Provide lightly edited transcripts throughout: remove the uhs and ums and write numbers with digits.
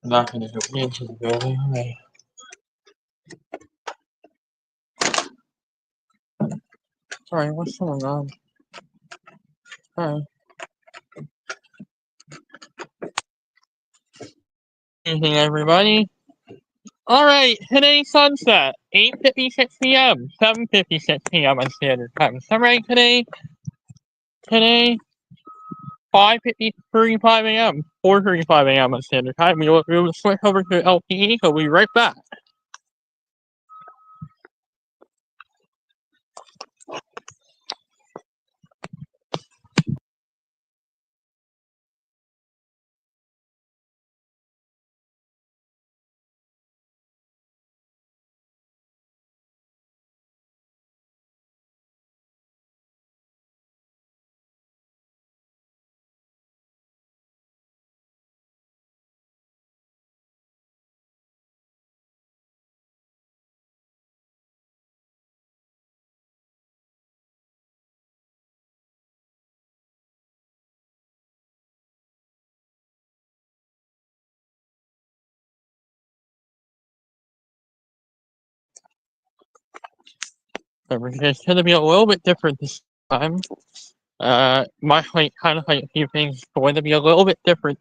I'm not gonna go into the building. Right. Sorry, what's going on? Hi. Evening, everybody. Alright, today's sunset. 8:56 p.m. 7:56 p.m. on standard time. Sunrise today. 5:35 a.m. 4:35 a.m. on standard time. We will switch over to LTE, so we'll be right back. It's going to be a little bit different this time. My kind of a few things going to be a little bit different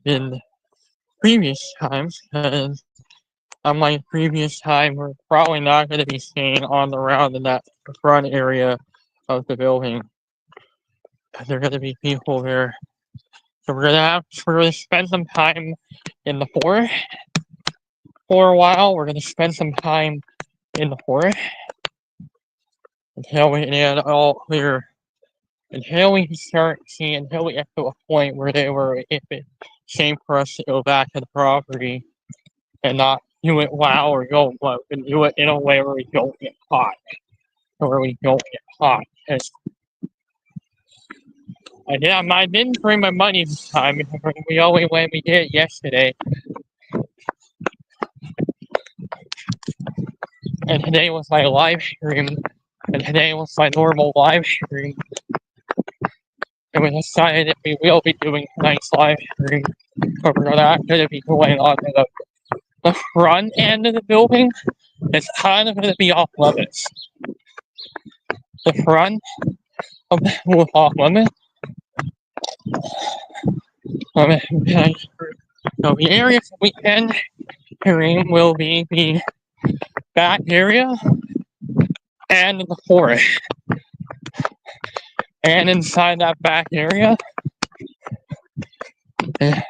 than previous times, because unlike previous time, we're probably not going to be staying on the ground in that front area of the building. There are going to be people there. So we're going to spend some time in the forest for a while. We're going to spend some time in the forest until we get all clear. Until we get to a point where it's safe for us to go back to the property and not do it while we're going, but do it in a way where we don't get caught. Or we don't get caught. I didn't bring my money this time. We only went, we did it yesterday. And today was my live stream. And today was my normal live stream. And we decided that we will be doing tonight's live stream. But we're not going to be going on to the front end of the building. It's kind of going to be off limits. The front of the was off limits. So the areas we can stream will be the back area and the forest. And inside that back area, there's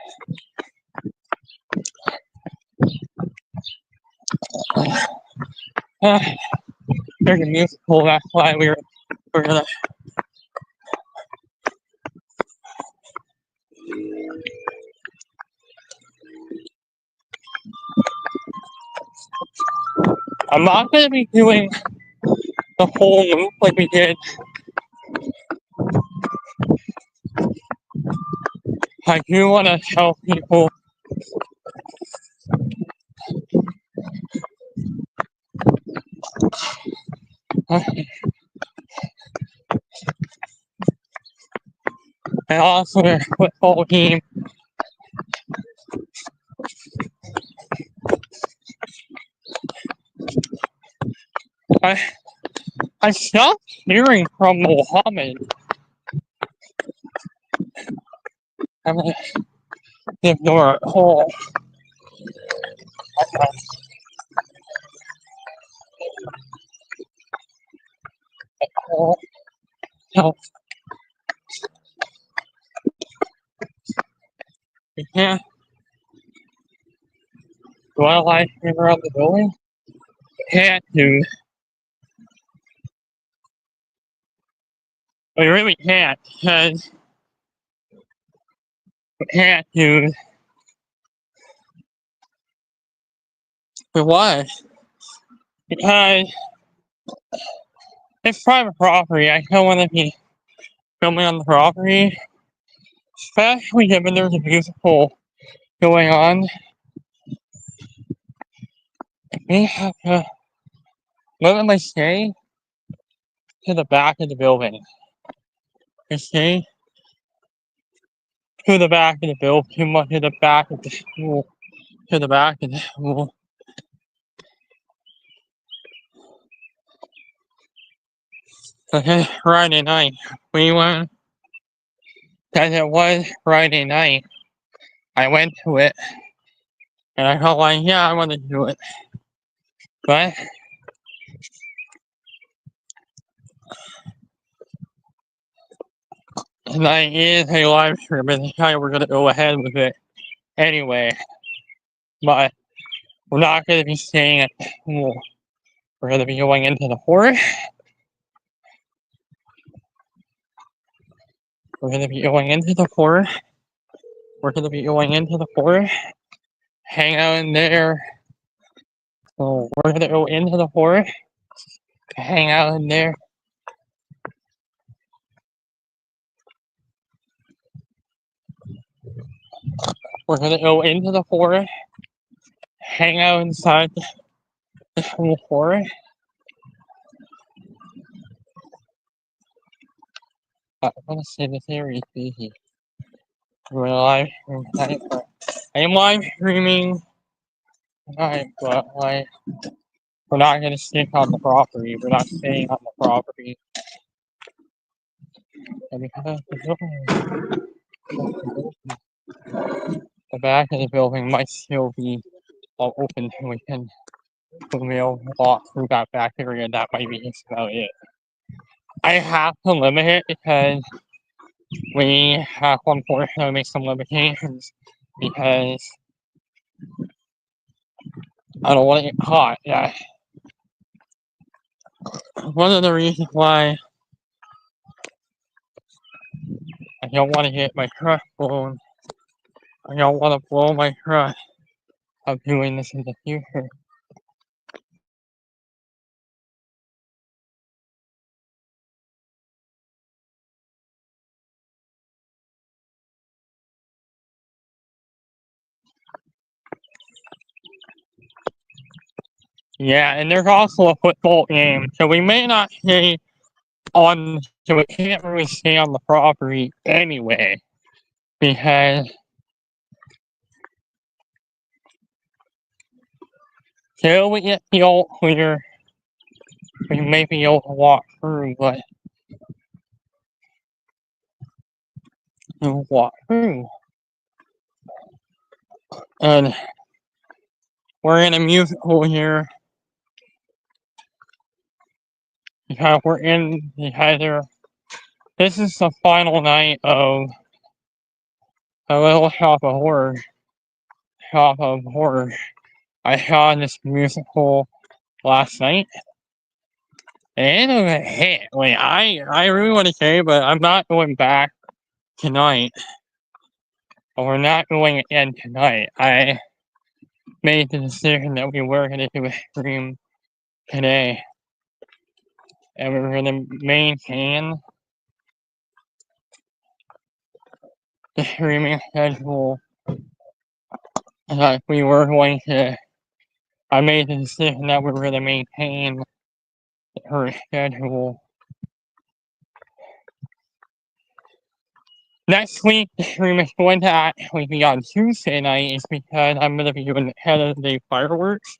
a musical, that's why we're gonna I'm not gonna be doing the whole loop like we did. I do want to tell people and also the football team. I stopped hearing from Mohammed. I'm gonna ignore it. Oh. No. You can't. Do I live stream around the building? You can't, dude. We really can't, because we can't, dude. But why? Because it's private property. I don't want to be filming on the property, especially given there's a musical going on. We have to limit my stay to the back of the building. You see? to the back of the building, to the back of the school, to the back of the school. Okay, Friday night, we went, because it was Friday night, I went to it, and I felt like, yeah, I want to do it. But tonight is a live stream, and we're going to go ahead with it anyway. But we're not going to be staying at the school. We're going to be going into the forest. We're going to be going into the forest. We're going to be going into the forest. Hang out in there. So we're going to go into the forest. Hang out in there. We're going to go into the forest. Hang out inside the school forest. I want to say this area is busy. We're live streaming tonight, but I am live streaming tonight, but like, we're not gonna stick on the property. We're not staying on the property. And because the back of the building might still be all open, so we can walk through that back area. That might be just about it. I have to limit it because we have unfortunately make some limitations because I don't want to get caught. Yeah. One of the reasons why I don't want to get my truck blown, I don't want to blow my truck of doing this in the future. Yeah, and there's also a football game, so we may not stay on, so we can't really stay on the property anyway, because till we get the all clear, we may be able to walk through, but we'll walk through. And we're in a musical here, because we're in the either. This is the final night of a Little Shop of Horrors. I saw this musical last night, and it was a hit. Like I really want to say, but I'm not going back tonight. Or we're not going again tonight. I made the decision that we were going to do a stream today, and we were going to maintain the streaming schedule. We were going to. I made the decision that we were going to maintain her schedule. Next week, the stream is going to actually be on Tuesday night, is because I'm going to be doing head of the day fireworks,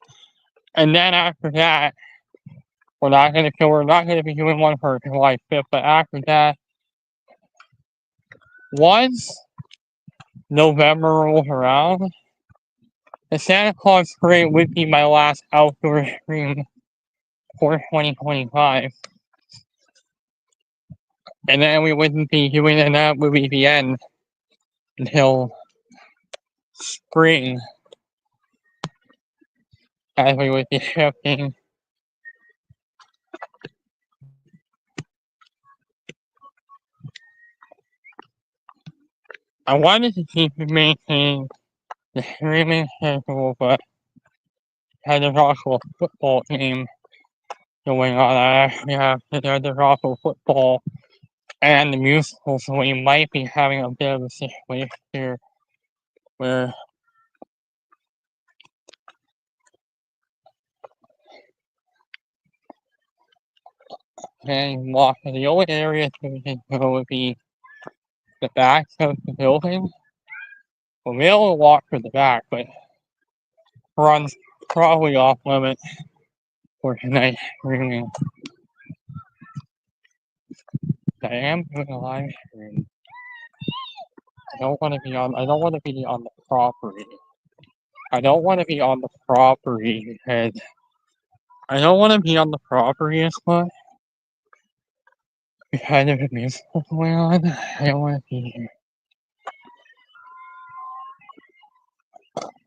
and then after that, we're not going to be doing one for July 5th, but after that, once November rolls around, the Santa Claus Parade would be my last outdoor stream for 2025. And then we wouldn't be doing, and that would be the end until spring, as we would be shifting. I wanted to keep maintaining the streaming schedule, but there's also a football game going on. I actually have to, there's also football and the musical, so we might be having a bit of a situation here where can walk in the only area we can go would be the back of the building. We'll be able to walk to the back, but run's probably off limits for tonight streaming. I am doing a live stream. I don't want to be on the property. I don't want to be on the property because I don't want to be on the property as much. Because of the musical going on. I don't want to be here.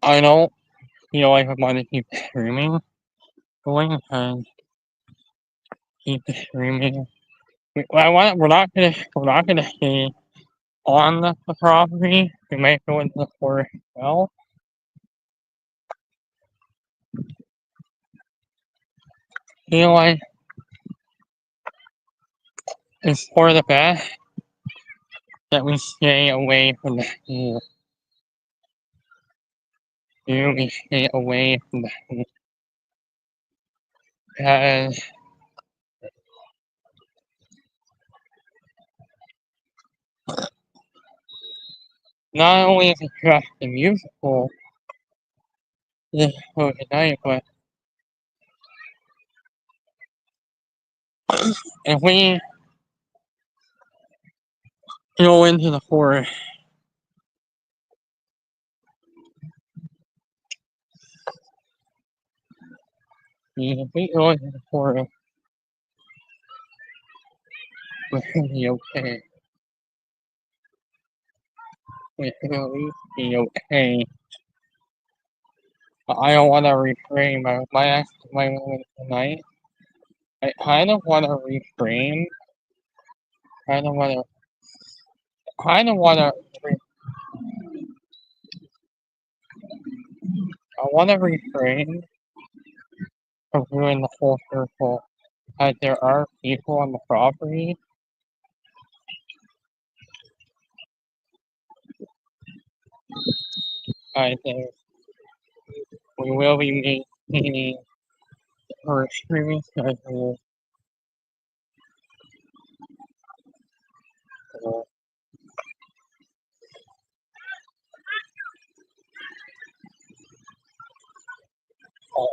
I don't feel like I want to keep streaming going and keep streaming. We're not gonna stay on the property. We might go into the forest as well. Feel like it's for the best that we stay away from the school. We stay away from the school. Because not only is it just the musical this for tonight, but if we go into the forest, if we go into the forest, we're gonna be okay. We're gonna at least be okay. But I don't want to reframe my moment tonight. I kind of want to reframe. Kind of want to. Kind of want to. I want to reframe of doing the full circle. As there are people on the property. I think we will be maintaining our streaming schedule.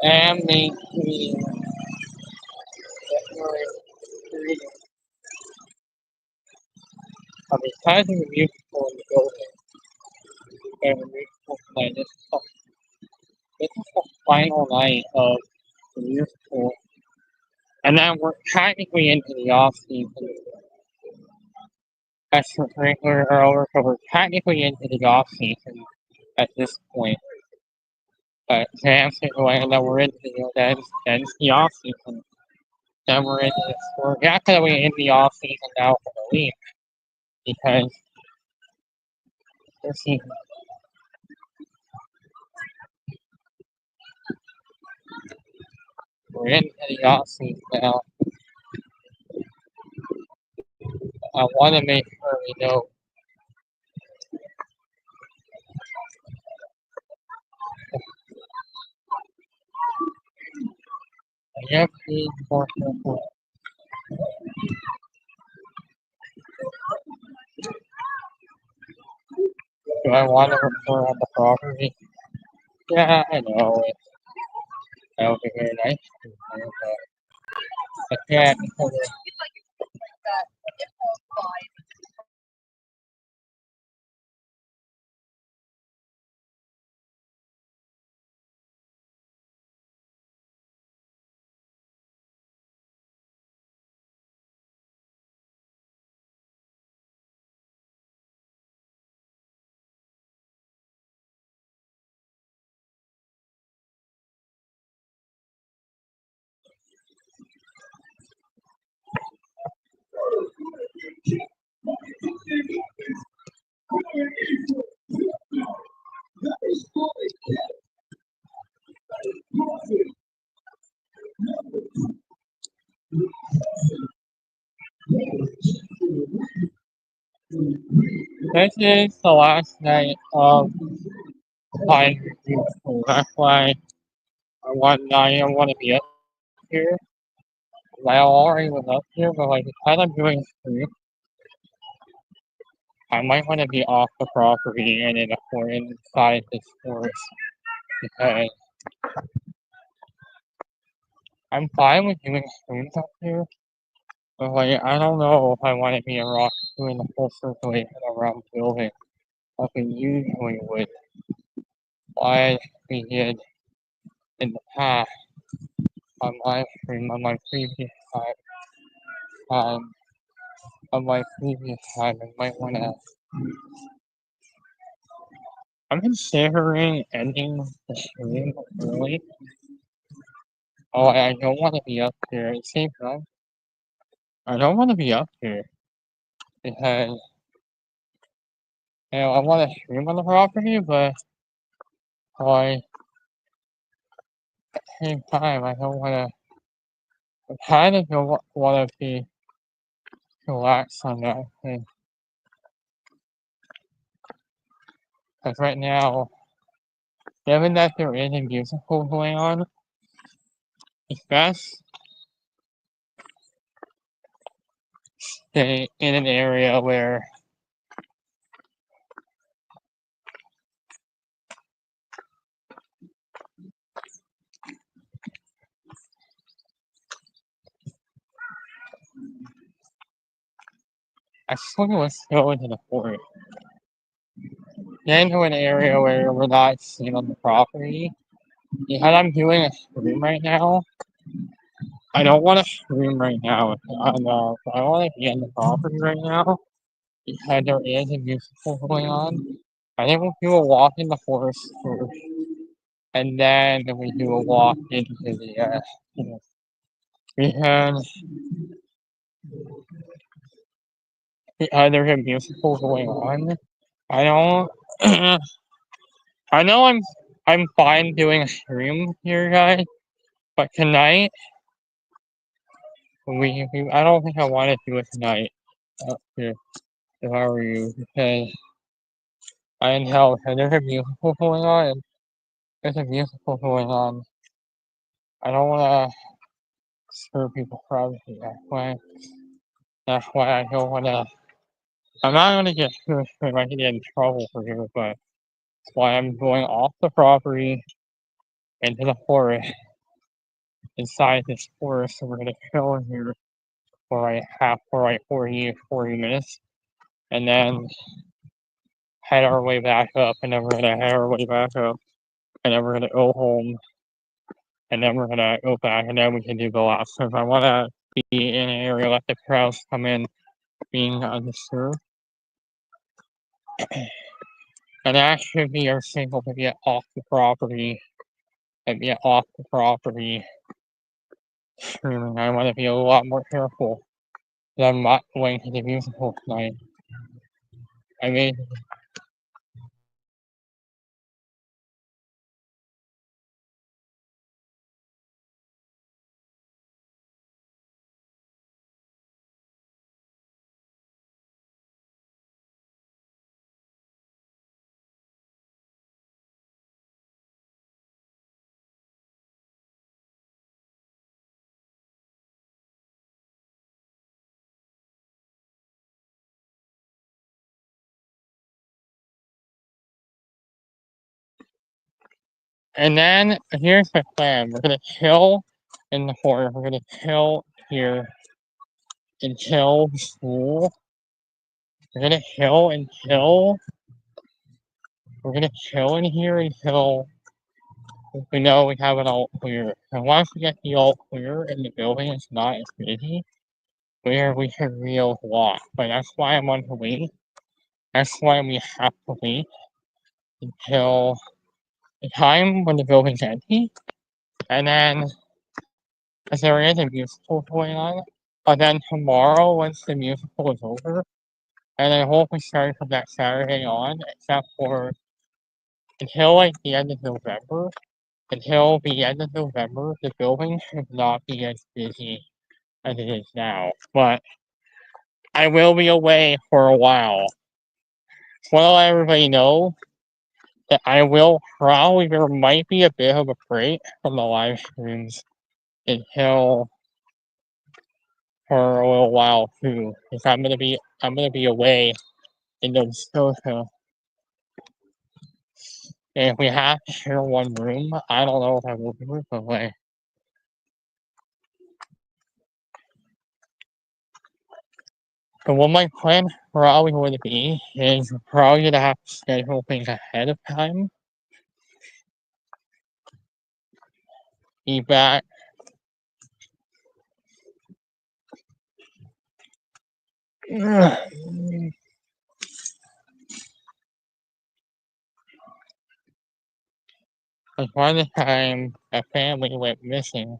I am maintaining besides the musical in the building, and the musical tonight, this is the final night of the musical. And then we're technically into the off season. As for regular earlier, so we're technically into the off season at this point. But to answer the way that we're into that's the off season. Then we're into this. We're actually in the off season now for the league because this season we're into the off season now. I want to make sure we know. I have to be more careful. Do I want to report on the property? Yeah, I know it. That would be very nice. But I can't because this is the last night of Pine Review School. That's why I don't want to be up here. I already was up here, but like because I'm doing stream, I might want to be off the property and inside this forest because I'm fine with doing streams up here, but like I don't know if I want to be a rock doing the full circulation around the building like we usually would, like we did in the past on live stream on my previous time on my previous time. I might want to. I'm considering ending the stream early. Oh, I don't want to be up here. At the same time, I don't want to be up here because I want to stream on the property, but like at the same time, I don't want to. I kind of don't want to be relaxed on that thing because right now, given that there is a musical going on, it's best stay in an area where I sort of let's go into the forest. Get into an area where we're not seen on the property. Because I'm doing a stream right now, I don't want to stream right now. I don't want to be on the property right now because there is a musical going on. I think we'll do a walk in the forest first, and then we do a walk into the because there's a musical going on. I don't. I know I'm fine doing a stream here, guys, but tonight I don't think I want to do it tonight up here. If I were you, because I know there's a musical going on. And there's a musical going on. I don't want to screw people privacy. That's why I don't want to. I'm not going to get screwed if I can get in trouble for here, but that's why I'm going off the property into the forest. Inside this forest, so we're going to chill in here for like 40 minutes, and then head our way back up, and then we're going to head our way back up, and then we're going to go home, and then we're going to go back, and then we can do the last. So if I want to be in an area, let the crowds come in being undisturbed. And that should be our signal to get off the property and get off the property streaming. I want to be a lot more careful that I'm not going to the musical tonight. I mean, and then here's the plan. We're gonna chill in the forest. We're gonna chill here until school. We're gonna chill until we're gonna chill in here until we know we have it all clear. And once we get the all clear and the building is not as busy, where we can real walk. But that's why I want to wait. That's why we have to wait until the time when the building's empty. And then, as there is a musical going on, but then tomorrow, once the musical is over, and I hope we start from that Saturday on, except for until like the end of November. Until the end of November, the building should not be as busy as it is now. But I will be away for a while. So I let everybody know that I will probably, there might be a bit of a break from the live streams until for a little while too, because I'm gonna be away in Nova Scotia. And if we have to share one room, I don't know if I will move away. But what my plan probably would be is we're probably gonna have to schedule things ahead of time. Be back. Like one time a family went missing.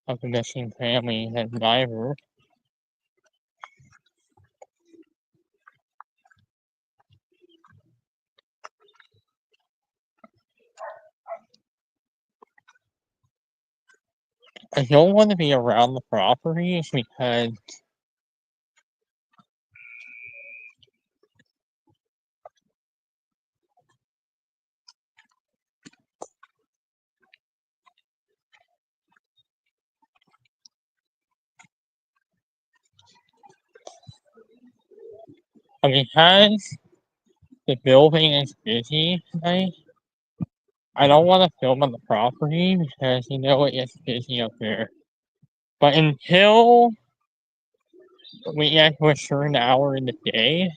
Of the missing family and driver. I don't want to be around the properties because because the building is busy tonight, I don't want to film on the property because you know it gets busy up there. But until we get to a certain hour in the day,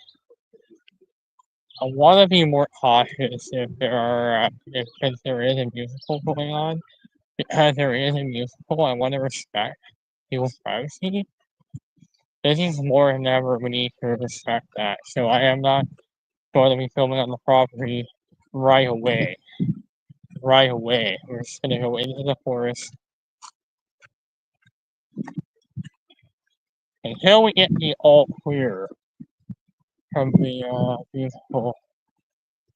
I want to be more cautious if since there is a musical going on. Because there is a musical, I want to respect people's privacy. This is more than ever we need to respect that. So I am not going to be filming on the property right away. Right away. We're just gonna go into the forest until we get the all clear from the musical.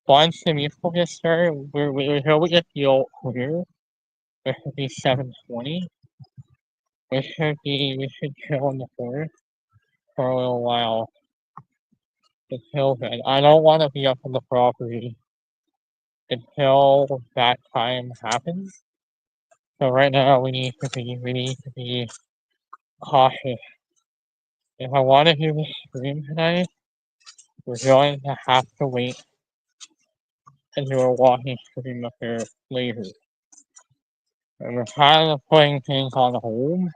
Once the musical gets started, until we get the all clear, which should be 7:20. We should chill in the forest for a little while until then. I don't want to be up on the property until that time happens. So right now we need to be cautious. If I want to do this stream tonight, we're going to have to wait until we're walking stream up here later. And we're kind of putting things on hold.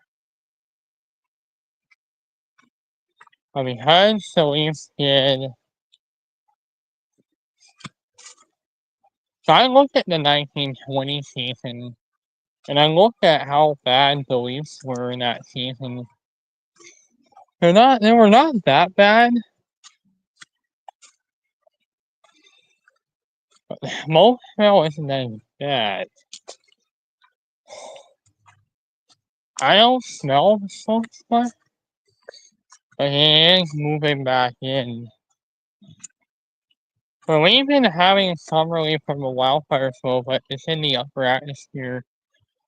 But because the Leafs did, so I looked at the 1920 season, and I looked at how bad the Leafs were in that season. They were not that bad. But Montreal isn't that bad. I don't smell the smoke spot, but it is moving back in. But we've been having some relief from the wildfire smoke, but it's in the upper atmosphere.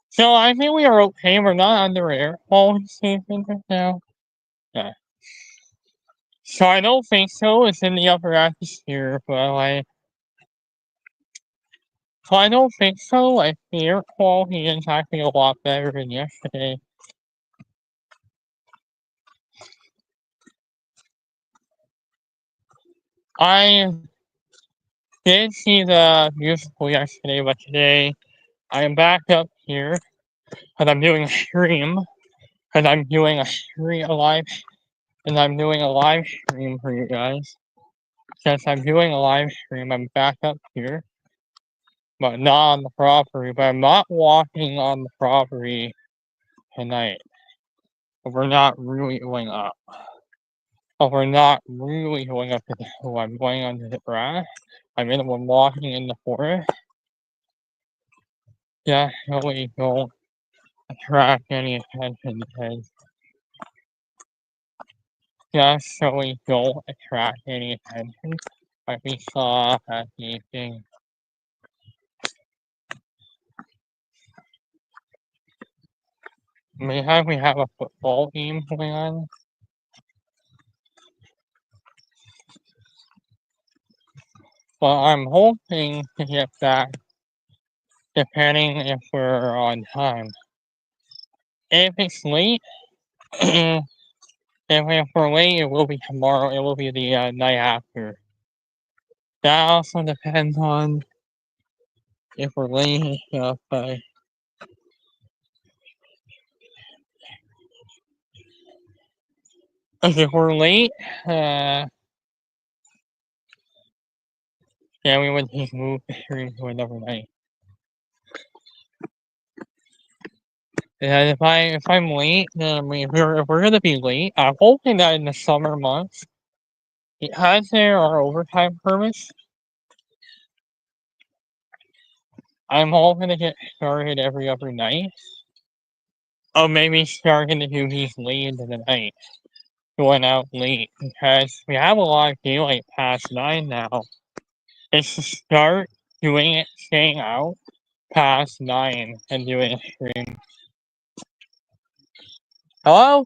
So I think we are okay. We're not under air quality season right now. Yeah. So I don't think so. It's in the upper atmosphere, but so I don't think so. Like the air quality is actually a lot better than yesterday. I did see the musical yesterday, but today I am back up here because I'm doing a stream. Because I'm doing a live, and I'm doing a live stream for you guys. Since I'm doing a live stream, I'm back up here, but not on the property. But I'm not walking on the property tonight. We're not really going up. We're not really going up to the hill. I'm going onto the grass. I'm walking in the forest. Definitely don't attract any attention because definitely don't attract any attention. Like we saw at the thing. We have a football game going on. Well, I'm hoping to get back depending if we're on time. If it's late, if we're late, it will be tomorrow. It will be the night after. That also depends on if we're late and stuff. But if we're late, yeah, we would just move the stream to another night. And if I'm late, then if we're gonna be late, I'm hoping that in the summer months, because there are overtime permits, I'm hoping to get started every other night. Oh, maybe starting to do these late into the night, going out late, because we have a lot of daylight past 9 now. It's to start doing it, staying out past 9 and doing a stream. Hello?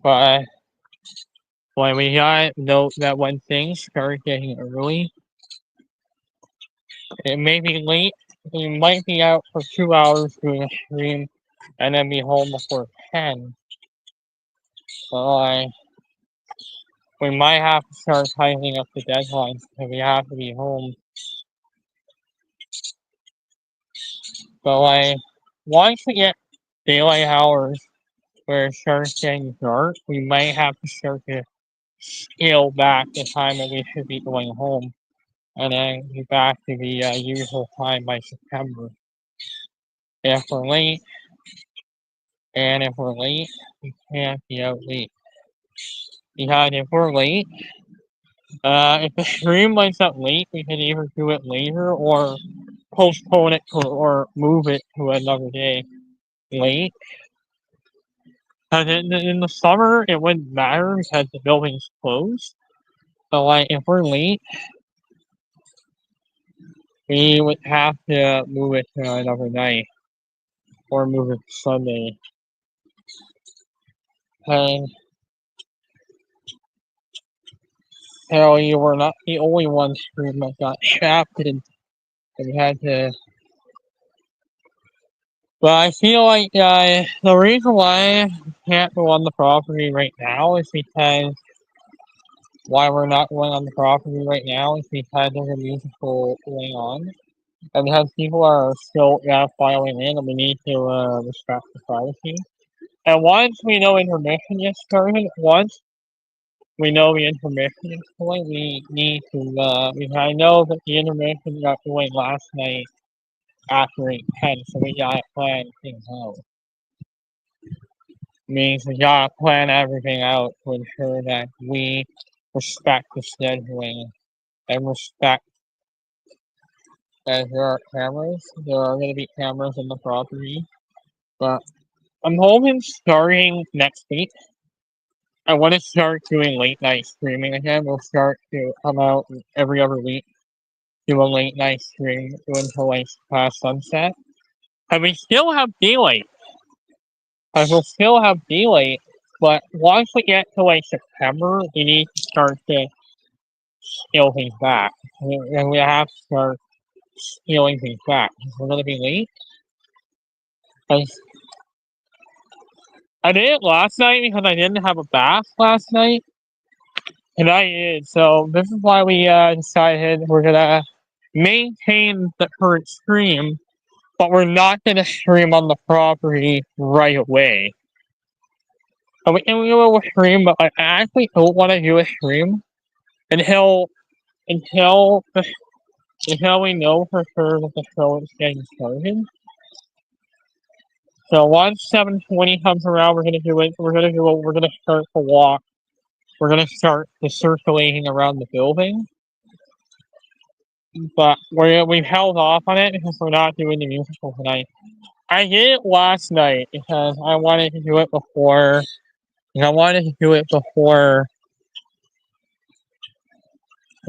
But when we got note that when things start getting early, it may be late. We might be out for 2 hours doing a stream and then be home before 10. So we might have to start tightening up the deadlines because we have to be home. But once we get daylight hours where it starts getting dark, we might have to start to scale back the time that we should be going home and then be back to the usual time by September. If we're late, we can't be out late. Because if we're late, if the stream lights up late, we can either do it later or postpone it or move it to another day late. Because in the summer, it wouldn't matter because the building's closed. So, if we're late, we would have to move it to another night or move it to Sunday. And you were not the only one stream that got shafted and we had to. But I feel like the reason why we can't go on the property right now is because why we're not going on the property right now is because there's a musical going on. And because people are still filing in and we need to respect the privacy. And once we know intermission is started, once we know the intermission is going, we need to, I know that the intermission got going last night after 8:10, so we gotta plan things out. Means we gotta plan everything out to ensure that we respect the scheduling and respect that there are cameras. There are going to be cameras in the property, but I'm hoping starting next week, I want to start doing late night streaming again. We'll start to come out every other week, do a late night stream, do until past sunset. And we still have daylight. I will still have daylight, but once we get to September, we need to start to scale things back. And we have to start scaling things back. We're going to be late. I did it last night because I didn't have a bath last night. And I did. So this is why we decided we're going to maintain the current stream, but we're not going to stream on the property right away. And we will stream, but I actually don't want to do a stream until we know for sure that the show is getting started. So once 7:20 comes around, we're gonna do it. We're gonna start the walk. We're gonna start the circulating around the building. But we've held off on it because we're not doing the musical tonight. I did it last night because I wanted to do it before.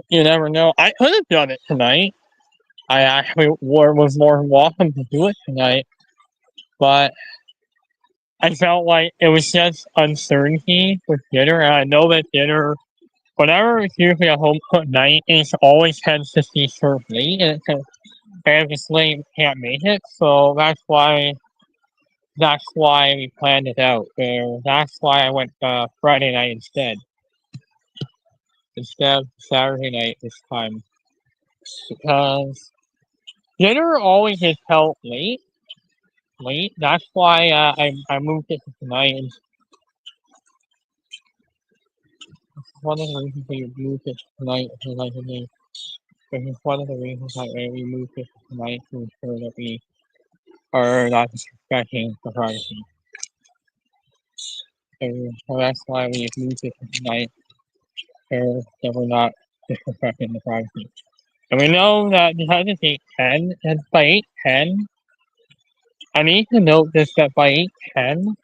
You never know. I could have done it tonight. I actually was more than welcome to do it tonight, but I felt like it was just uncertainty with dinner, and I know that dinner, whenever it's usually a home cooked night, it always tends to be served late, and and this lane can't make it, so that's why we planned it out. That's why I went Friday night instead of Saturday night this time, because dinner always is held late. That's why I moved it to tonight. And one of the reasons we moved it to tonight is like this is one of the reasons that we moved it to tonight to ensure that we are not disrespecting the privacy. So that's why we moved it to tonight, so that we're not disrespecting the privacy. And we know that because it's 8:10, and by 8:10, I need to note this that by 8:10,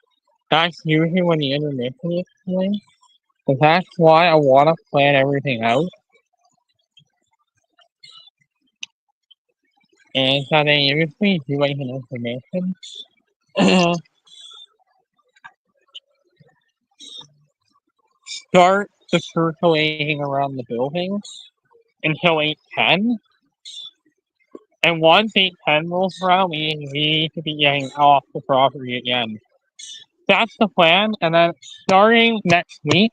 that's usually when the intermission is playing. So that's why I want to plan everything out. And so they usually do like an information. Start the circulating around the building until 8:10. And once 8:10 rolls around, we need to be getting off the property again. That's the plan. And then starting next week,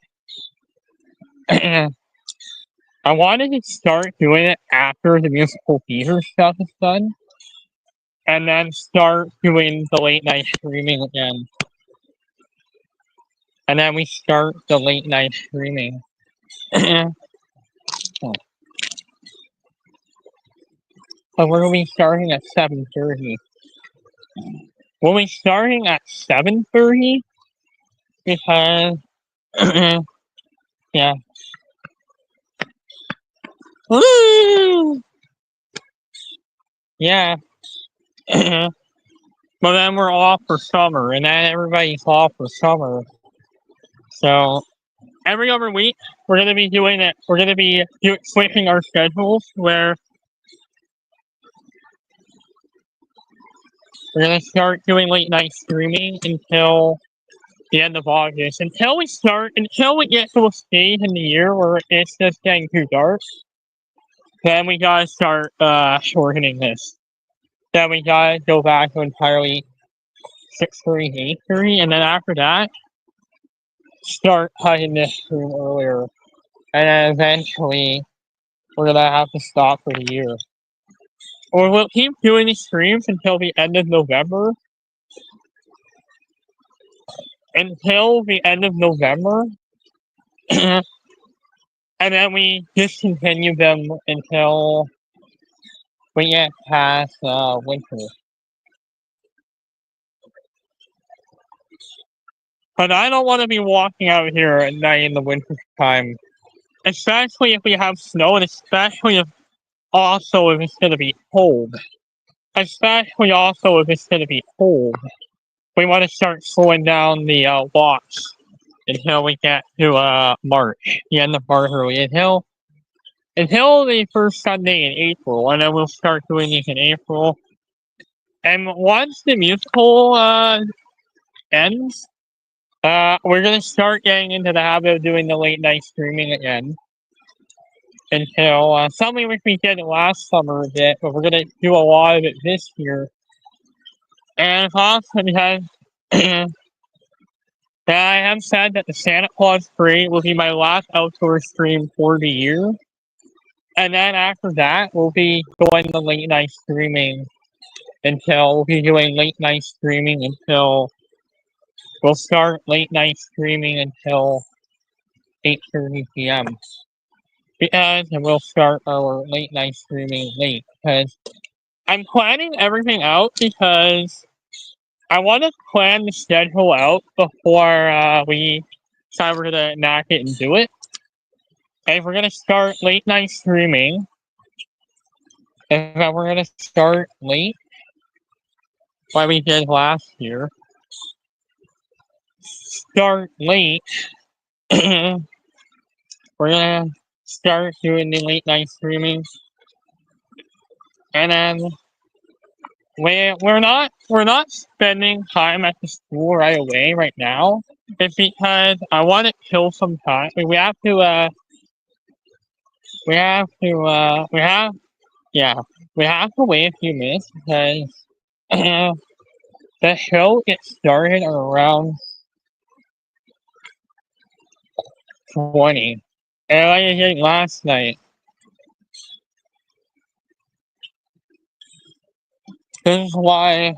I wanted to start doing it after the musical theater stuff is done. And then start doing the late night streaming again. And then we start the late night streaming. So we'll be starting at 7:30. We'll be starting at 7:30 because yeah. Woo! Yeah. But then we're off for summer, and then everybody's off for summer. So every other week, we're gonna be doing it. We're gonna be switching our schedules where we're gonna start doing late night streaming until the end of August. Until we get to a stage in the year where it's just getting too dark, then we gotta start shortening this. Then we gotta go back to entirely 6:30, 8:30, and then after that, start cutting this room earlier. And then eventually, we're gonna have to stop for the year. Or we'll keep doing these streams until the end of November. Until the end of November. And then we discontinue them until we get past winter. But I don't want to be walking out here at night in the winter time. Especially if we have snow, and especially if it's going to be cold. Especially also if it's going to be cold. We want to start slowing down the walks until we get to March, the end of March, early until the first Sunday in April, and then we'll start doing these in April. And once the musical ends, we're gonna start getting into the habit of doing the late night streaming again. Until something which we did last summer a bit, but we're gonna do a lot of it this year. And it's also because I have said that the Santa Claus Parade will be my last outdoor stream for the year. And then after that, we'll be doing the late night streaming until we'll start late night streaming until 8:30 p.m. And we'll start our late night streaming late because I'm planning everything out because I want to plan the schedule out before we decide we're gonna knock it and do it. And if we're gonna start late night streaming, we're gonna start late, like we did last year. Start late. We're gonna start doing the late night streaming, and then we're not spending time at the school right away right now. It's because I want to kill some time. We have yeah, we have to wait a few minutes because the show gets started around 20. And like I did last night, this is why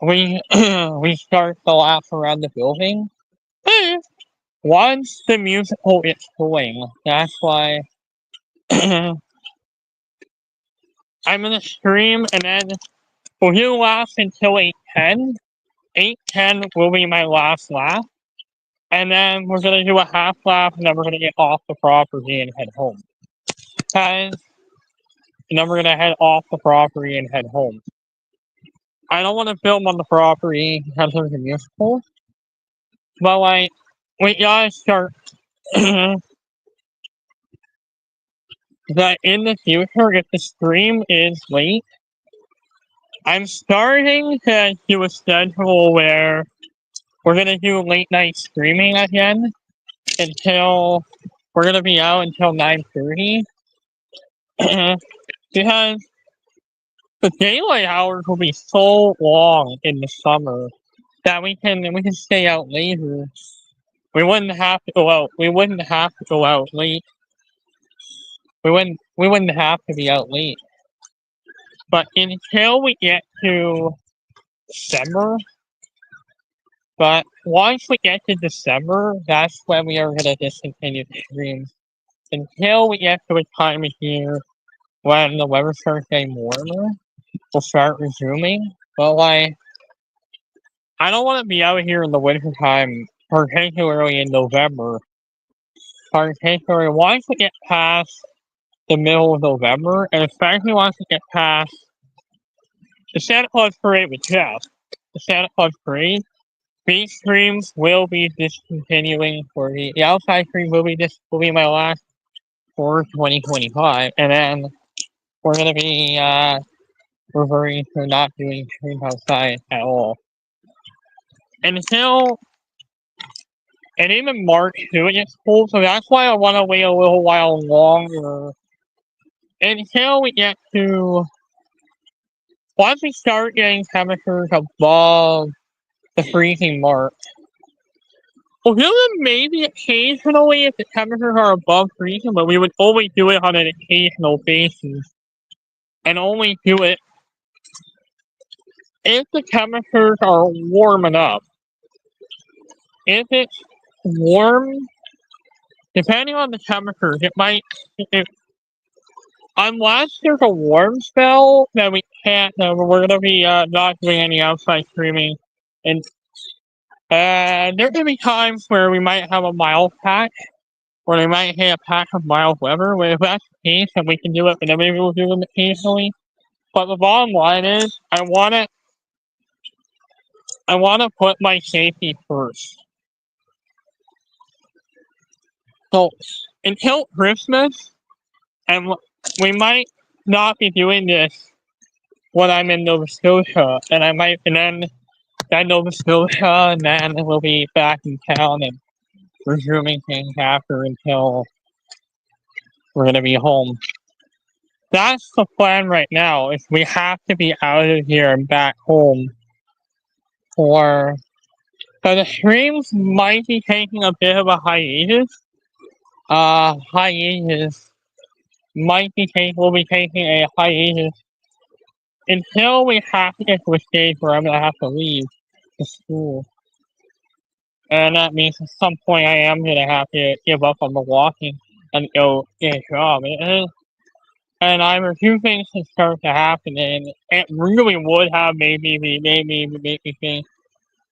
we we start the lap around the building. Once the musical is going, that's why I'm gonna stream and then we'll do laps until 8:10. 8:10 will be my last lap. And then we're gonna do a half lap and then we're gonna get off the property and head home. And then we're gonna head off the property and head home. I don't want to film on the property because there's a musical. But like, we gotta start that in the future, if the stream is late, I'm starting to do a schedule where we're gonna do late night streaming again until we're gonna be out until 9:30 because the daylight hours will be so long in the summer that we can stay out later. We wouldn't have to go out. We wouldn't have to go out late. We wouldn't have to be out late. But until we get to December, but once we get to December, that's when we are gonna discontinue the streams. Until we get to a time of year when the weather starts getting warmer, we'll start resuming. But like, I don't want to be out here in the winter time, particularly in November. Particularly once we get past the middle of November, and especially once we get past the Santa Claus Parade with Jeff. The Santa Claus Parade, these streams will be discontinuing for the outside stream will be my last for 2025, and then we're gonna be reverting to not doing streams outside at all. Until and even March too it gets cold, so that's why I wanna wait a little while longer. Until we get to once we start getting temperatures above the freezing mark. Well, do it maybe occasionally if the temperatures are above freezing, but we would only do it on an occasional basis. And only do it if the temperatures are warm enough. If it's warm, depending on the temperatures, it might. Unless there's a warm spell, then we can't. We're gonna be not doing any outside streaming, and there can be times where we might have a mild patch, or we might hit a patch of mild weather. If that's the case, then we can do it, but then maybe we'll do them occasionally. But the bottom line is, I wanna put my safety first. So until Christmas, and we might not be doing this when I'm in Nova Scotia, and then Nova Scotia, and then we'll be back in town and resuming things after until we're gonna be home. That's the plan right now. Is we have to be out of here and back home for. So the streams might be taking a bit of a hiatus. We'll be taking a hiatus until we have to get to a stage where I'm gonna have to leave the school. And that means at some point I am gonna have to give up on the walking and go get a job. And I'm a few things to start to happen, and it really would have made me think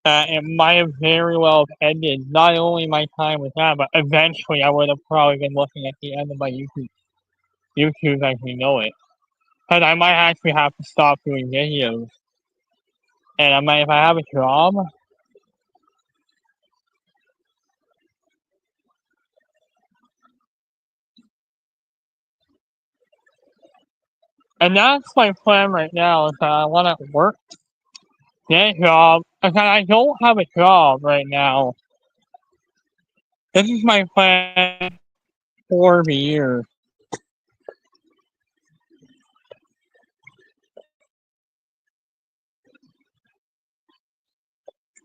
that it might have very well ended not only my time with that, but eventually I would have probably been looking at the end of my YouTube as we know it. Because I might actually have to stop doing videos. And if I have a job, and that's my plan right now, is that I want to work, get a job, because I don't have a job right now. This is my plan for the year.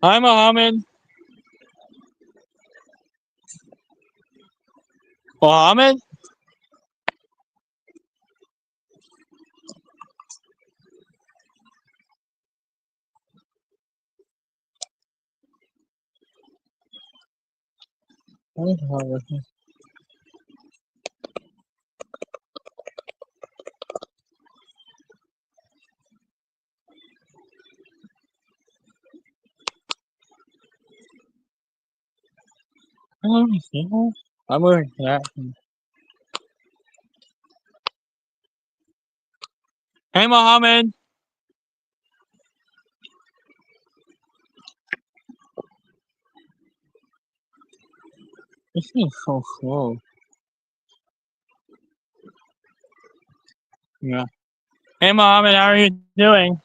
Hi, Mohammed. Mohammed? I'm wearing that. Hey, Mohammed. This is so slow. Yeah. Hey, Mohammed, how are you doing?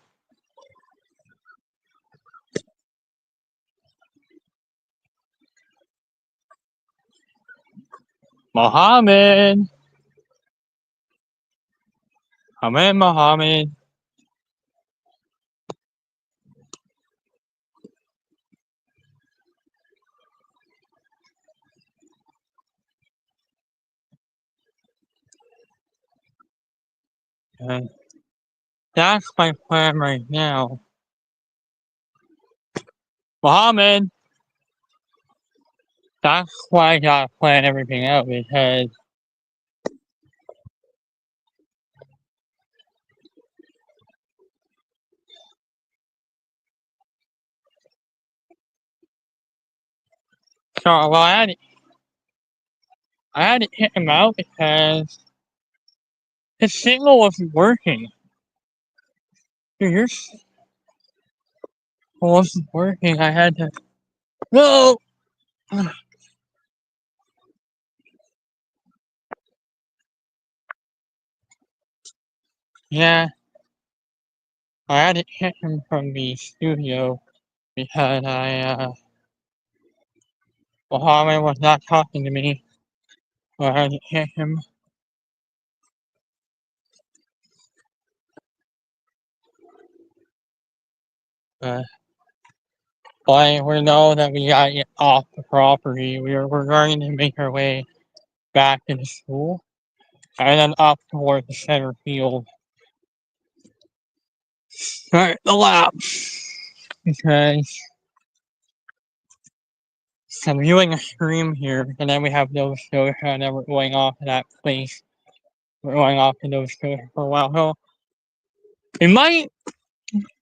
Mohammed. Come in, Mohammed. And that's my plan right now. Mohammed, that's why I gotta plan everything out because so well I had to kick him out because his signal wasn't working. Dude, your signal wasn't working. I had to no. Yeah, I had to kick him from the studio because Mohammed was not talking to me. So I had to kick him. Uh, but we know that we gotta get off the property. We're going to make our way back to the school and then up towards the center field. Start the lap because so I'm viewing a stream here, and then we have Nova Scotia, and then we're going off to that place. We're going off to Nova Scotia for a while. So we might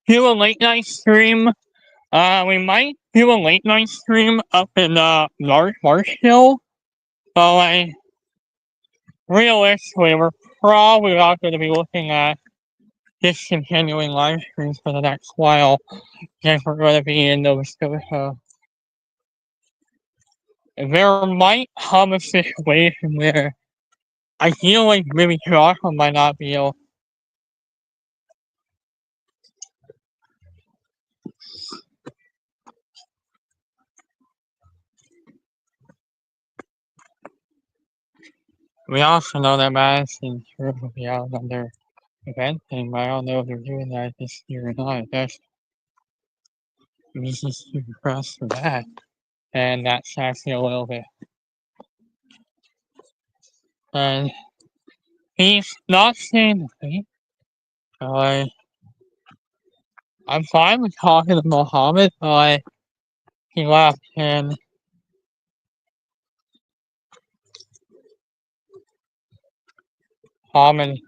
do a late night stream. We might do a late night stream up in Marshall. So like realistically, we're probably not going to be looking at discontinuing live streams for the next while because we're going to be in Nova Scotia. There might come a situation where I feel like maybe Joshua might not be able. We also know that Madison Square will be out on their event thing, but I don't know if they're doing that this year or not. That's we just super pressed for that. And that's actually a little bit. And he's not saying anything. So I'm fine with talking to Mohammed, but he left and Mohammed.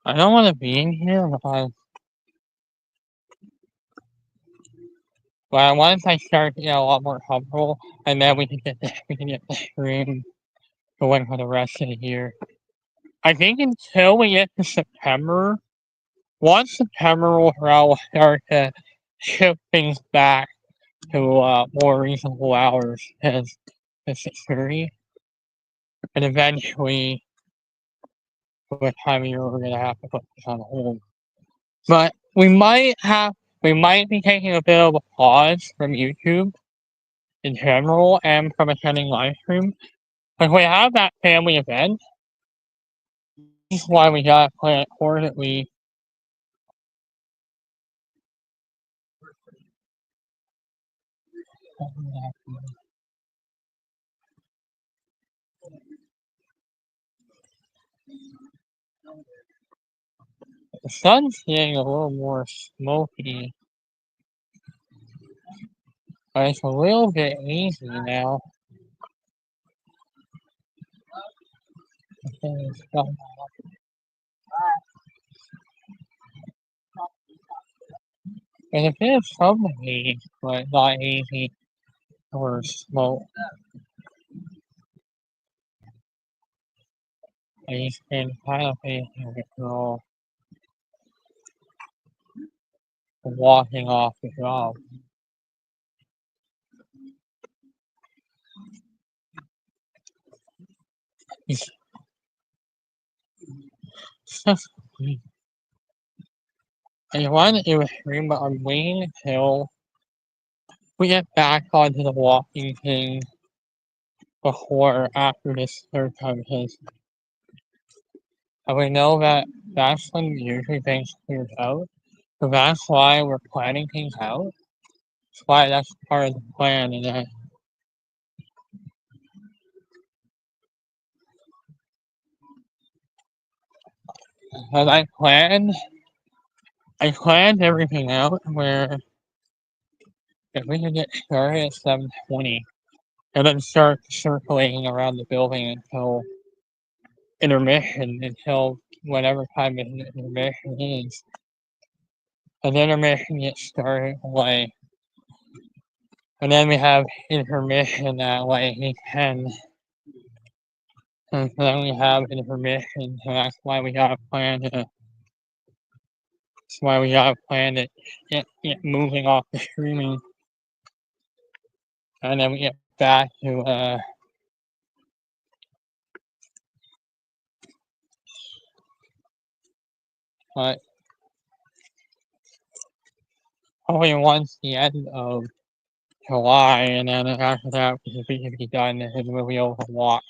I don't want to be in here, but once I start to get a lot more comfortable, and then we can get the stream going for the rest of the year. I think until we get to September, once September rolls around, we'll start to shift things back to more reasonable hours as the 6:30, and eventually what time of year we're gonna have to put this on hold. But we might be taking a bit of a pause from YouTube in general and from attending live stream. But we have that family event. This is why we gotta plan it accordingly. The sun's getting a little more smoky, but it's a little bit hazy now. And a bit of some haze, but not hazy or smoke. And he's been kind of facing the girl walking off the job. It's just I wanted to do a stream, but I'm waiting until we get back onto the walking thing before or after this third time because we know that that's when usually things clears out. So that's why we're planning things out. That's why that's part of the plan. And then as I planned everything out where if we can get started at 7:20 and then start circulating around the building until intermission, until whatever time the intermission is. And then intermission gets started away. And then we have intermission at like 10. And then we have intermission, so that's why we gotta plan to get moving off the streaming. And then we get back to but probably once the end of July, and then after that we should be done, and we'll be able to walk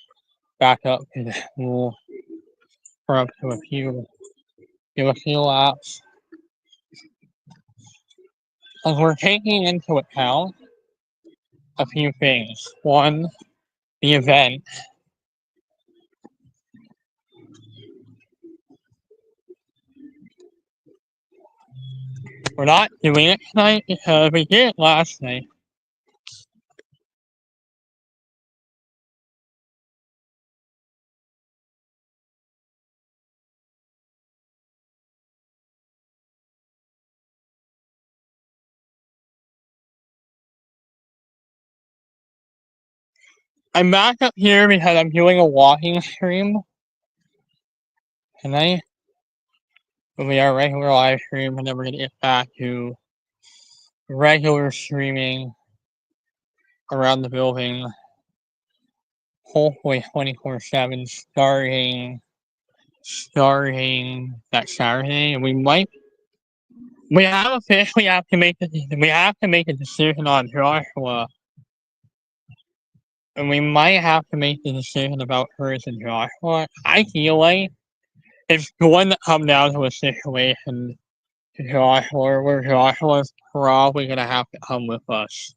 back up to the school for up to a few laps. And we're taking into account a few things. One, the event. We're not doing it tonight because we did it last night. I'm back up here because I'm doing a walking stream tonight. It'll be our regular live stream, and then we're gonna get back to regular streaming around the building, hopefully 24/7, starting that Saturday. And we have to make a decision on Joshua, and we might have to make the decision about hers and Joshua. I feel like it's going to come down to a situation to Joshua where Joshua's probably gonna have to come with us.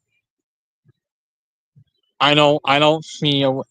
I don't see a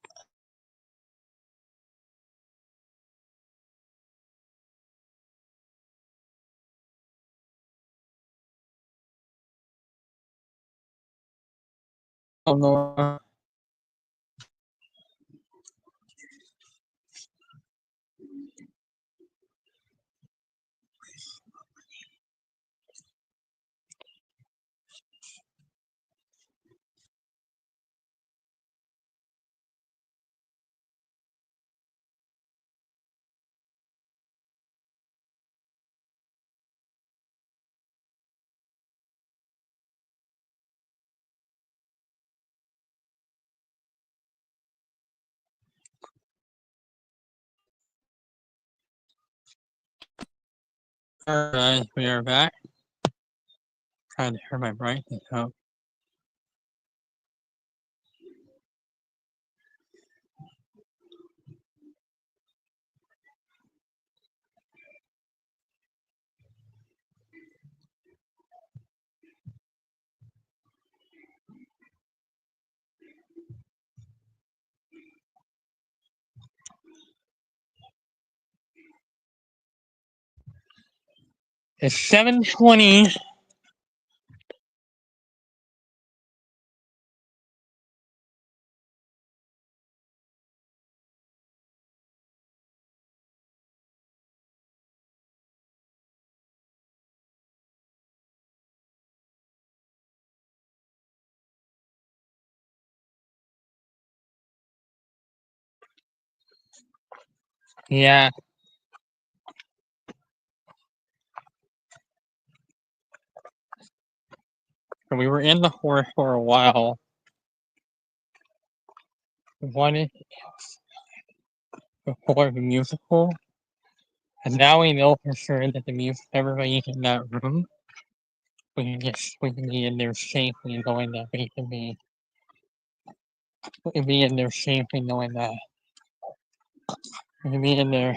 Alright, we are back. Trying to turn my brightness up. It's 7:20. Yeah, so we were in the forest for a while. We wanted before the musical, and now we know for sure that the music, everybody's in that room. We can be in there safely, knowing that we can be in there safely, knowing that we can be in there.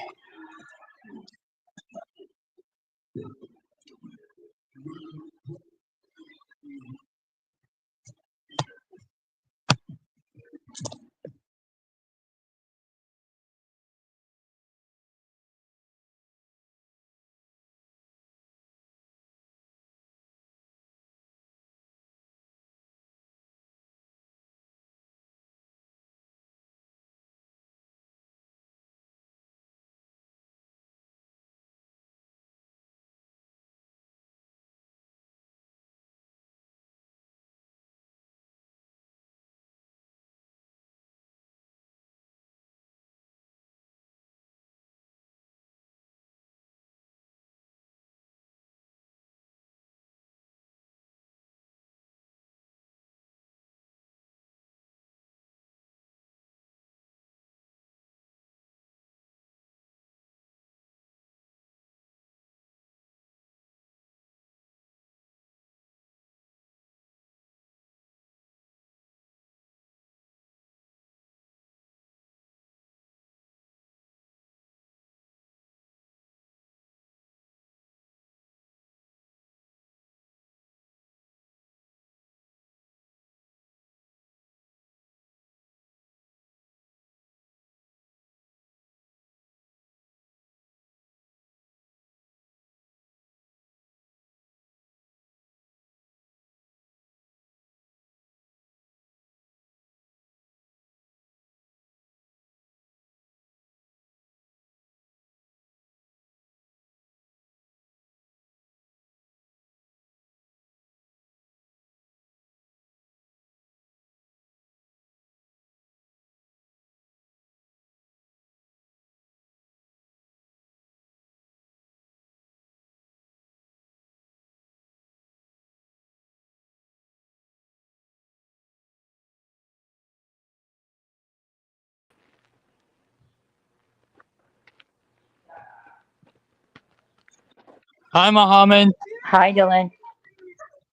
Hi, Mohammed. Hi, Dylan.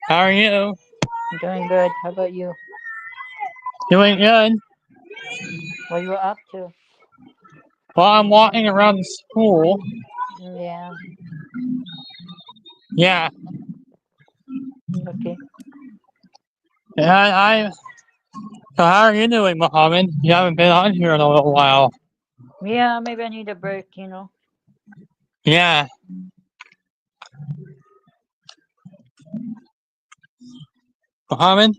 How are you? I'm doing good. How about you? Doing good. What you were up to? Well, I'm walking around the school. Yeah. Yeah, Okay. I. So how are you doing, Mohammed? You haven't been on here in a little while. Yeah, maybe I need a break. Yeah. Mohammed?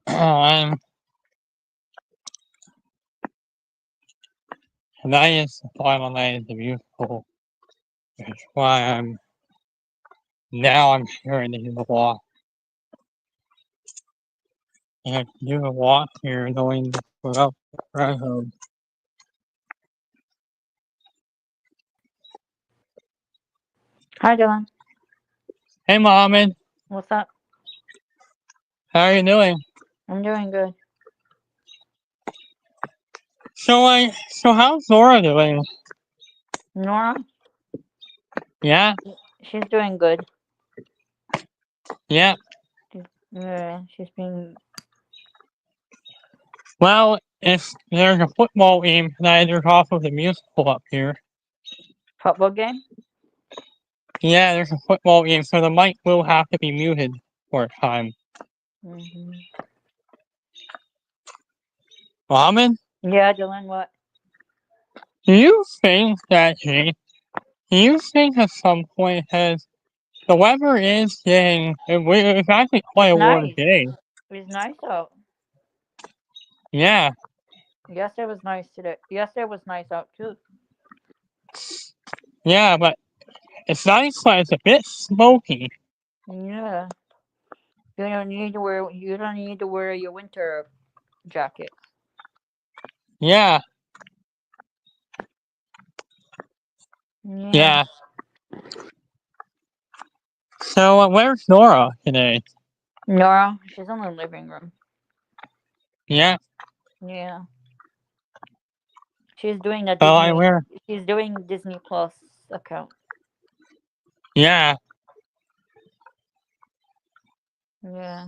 I'm. That is the final night of the musical. That's why now I'm hearing to do the walk. I have to do a walk here knowing without right home. Hi, Dylan. Hey, Mohammed. What's up? How are you doing? I'm doing good. So how's Laura doing? Nora, Yeah, she's doing good. yeah. She's been Well, if there's a football game tonight, there's also the musical up here. football game. Yeah, there's a football game, so the mic will have to be muted for a time. Hmm. Mohammed, Yeah, Dylan. What? do you think that do you think at some point has the weather is getting it's actually quite It's a warm nice. day. It's nice out. Yeah, Yesterday was nice today. Yesterday was nice out too. yeah, but it's nice, but it's a bit smoky. Yeah. You don't need to wear your winter jacket. Yeah, Yeah. yeah. So where's Nora today? Nora, she's in the living room. Yeah. Yeah. She's doing a Oh, I Disney. wear. She's doing Disney Plus account. Yeah, Yeah.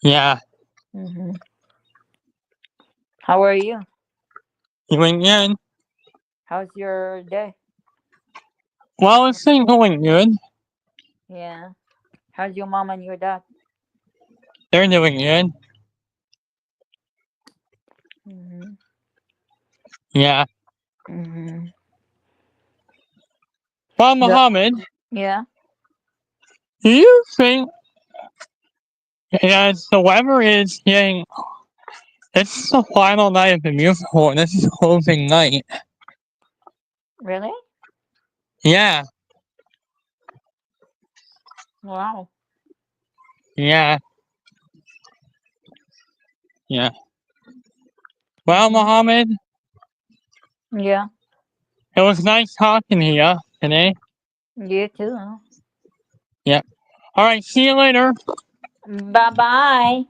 yeah. Mhm. How are you? Doing good. How's your day? Well, it's been going good. Yeah. How's your mom and your dad? They're doing good. Mhm. Yeah. Mhm. Well, Yeah. Mohammed, Yeah. do you think as the weather is getting, it's the final night of the musical, and this is closing night. Really? Yeah, Wow. yeah, yeah. Well, Mhm. Mohammed, Yeah. it was nice talking to you today. You too. Yeah. All right, see you later. Bye bye.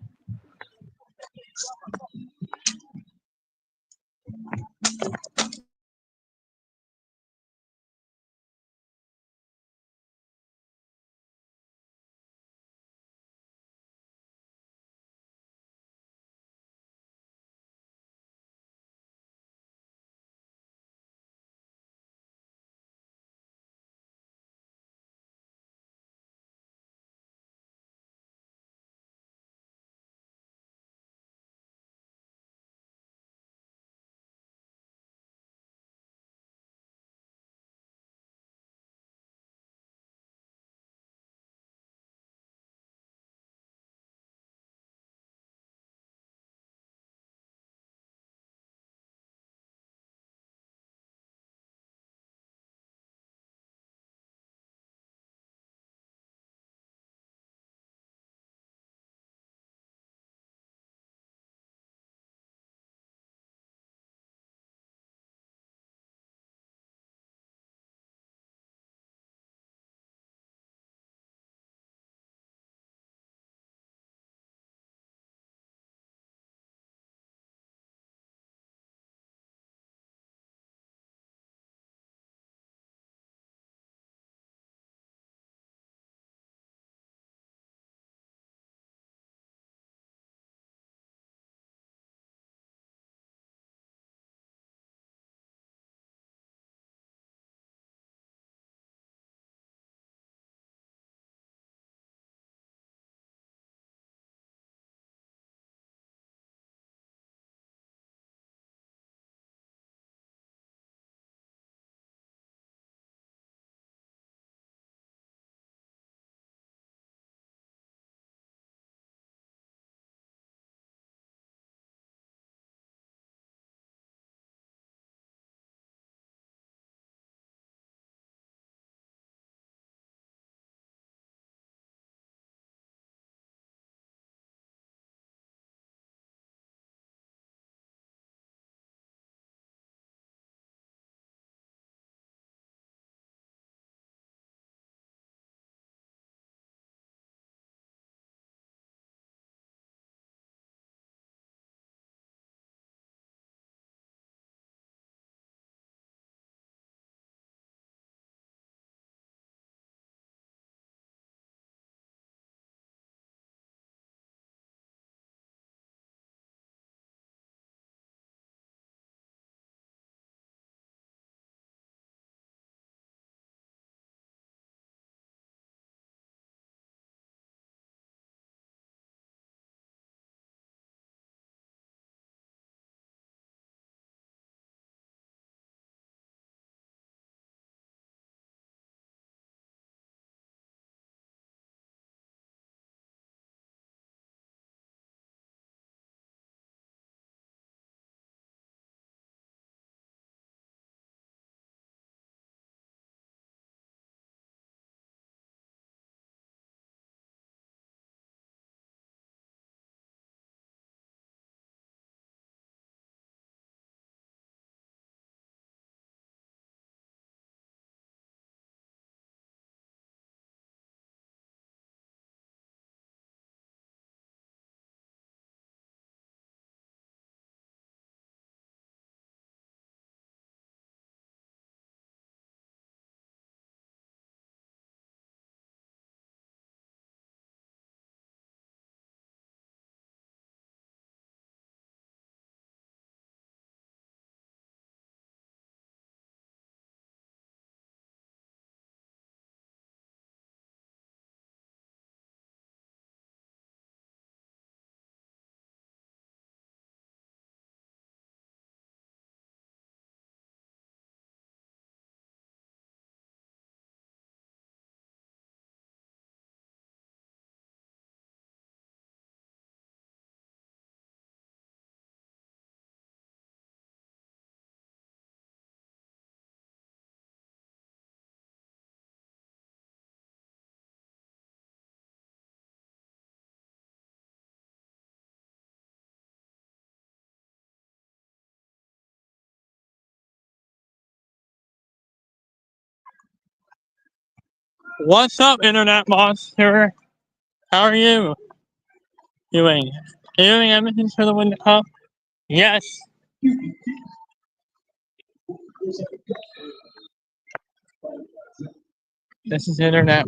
What's up, Internet Monster? How are you doing? Are you doing everything for the Win the Cup? Yes. This is Internet.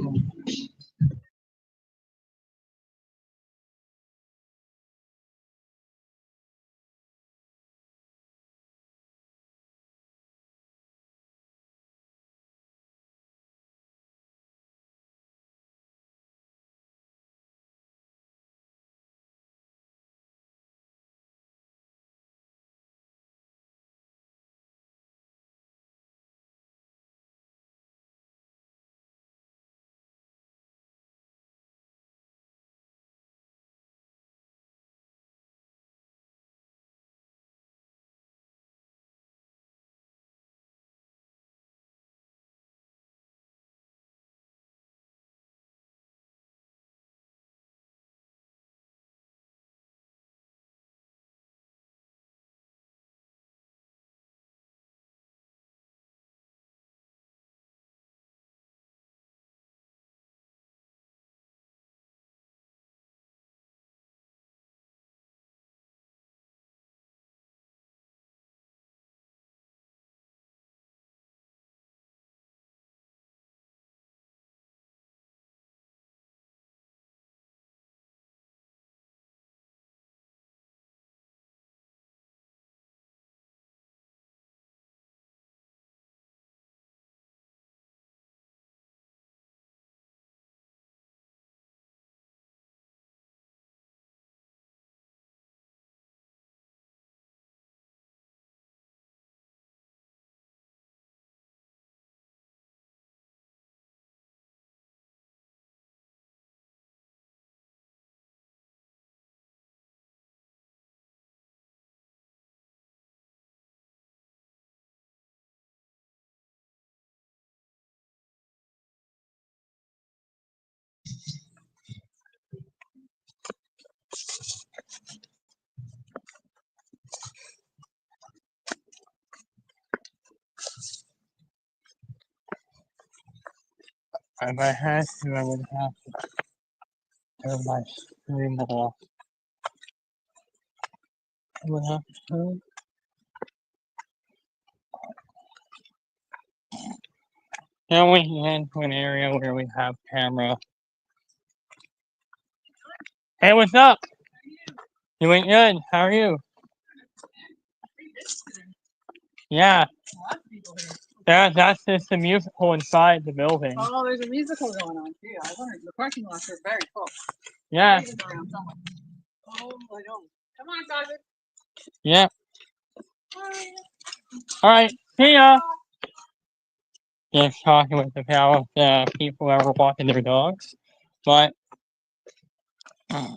If I had to, I would have to turn my stream off. I would have to turn. Now we head to an area where we have camera. Hey, what's up? You ain't good. How are you? Yeah. That's just the musical inside the building. Oh, there's a musical going on too. I wondered. The parking lots are very full. Yeah. Oh my God. Come on, Sergeant. Yeah. All right. See ya. Just talking with the power people that were walking their dogs, but I'm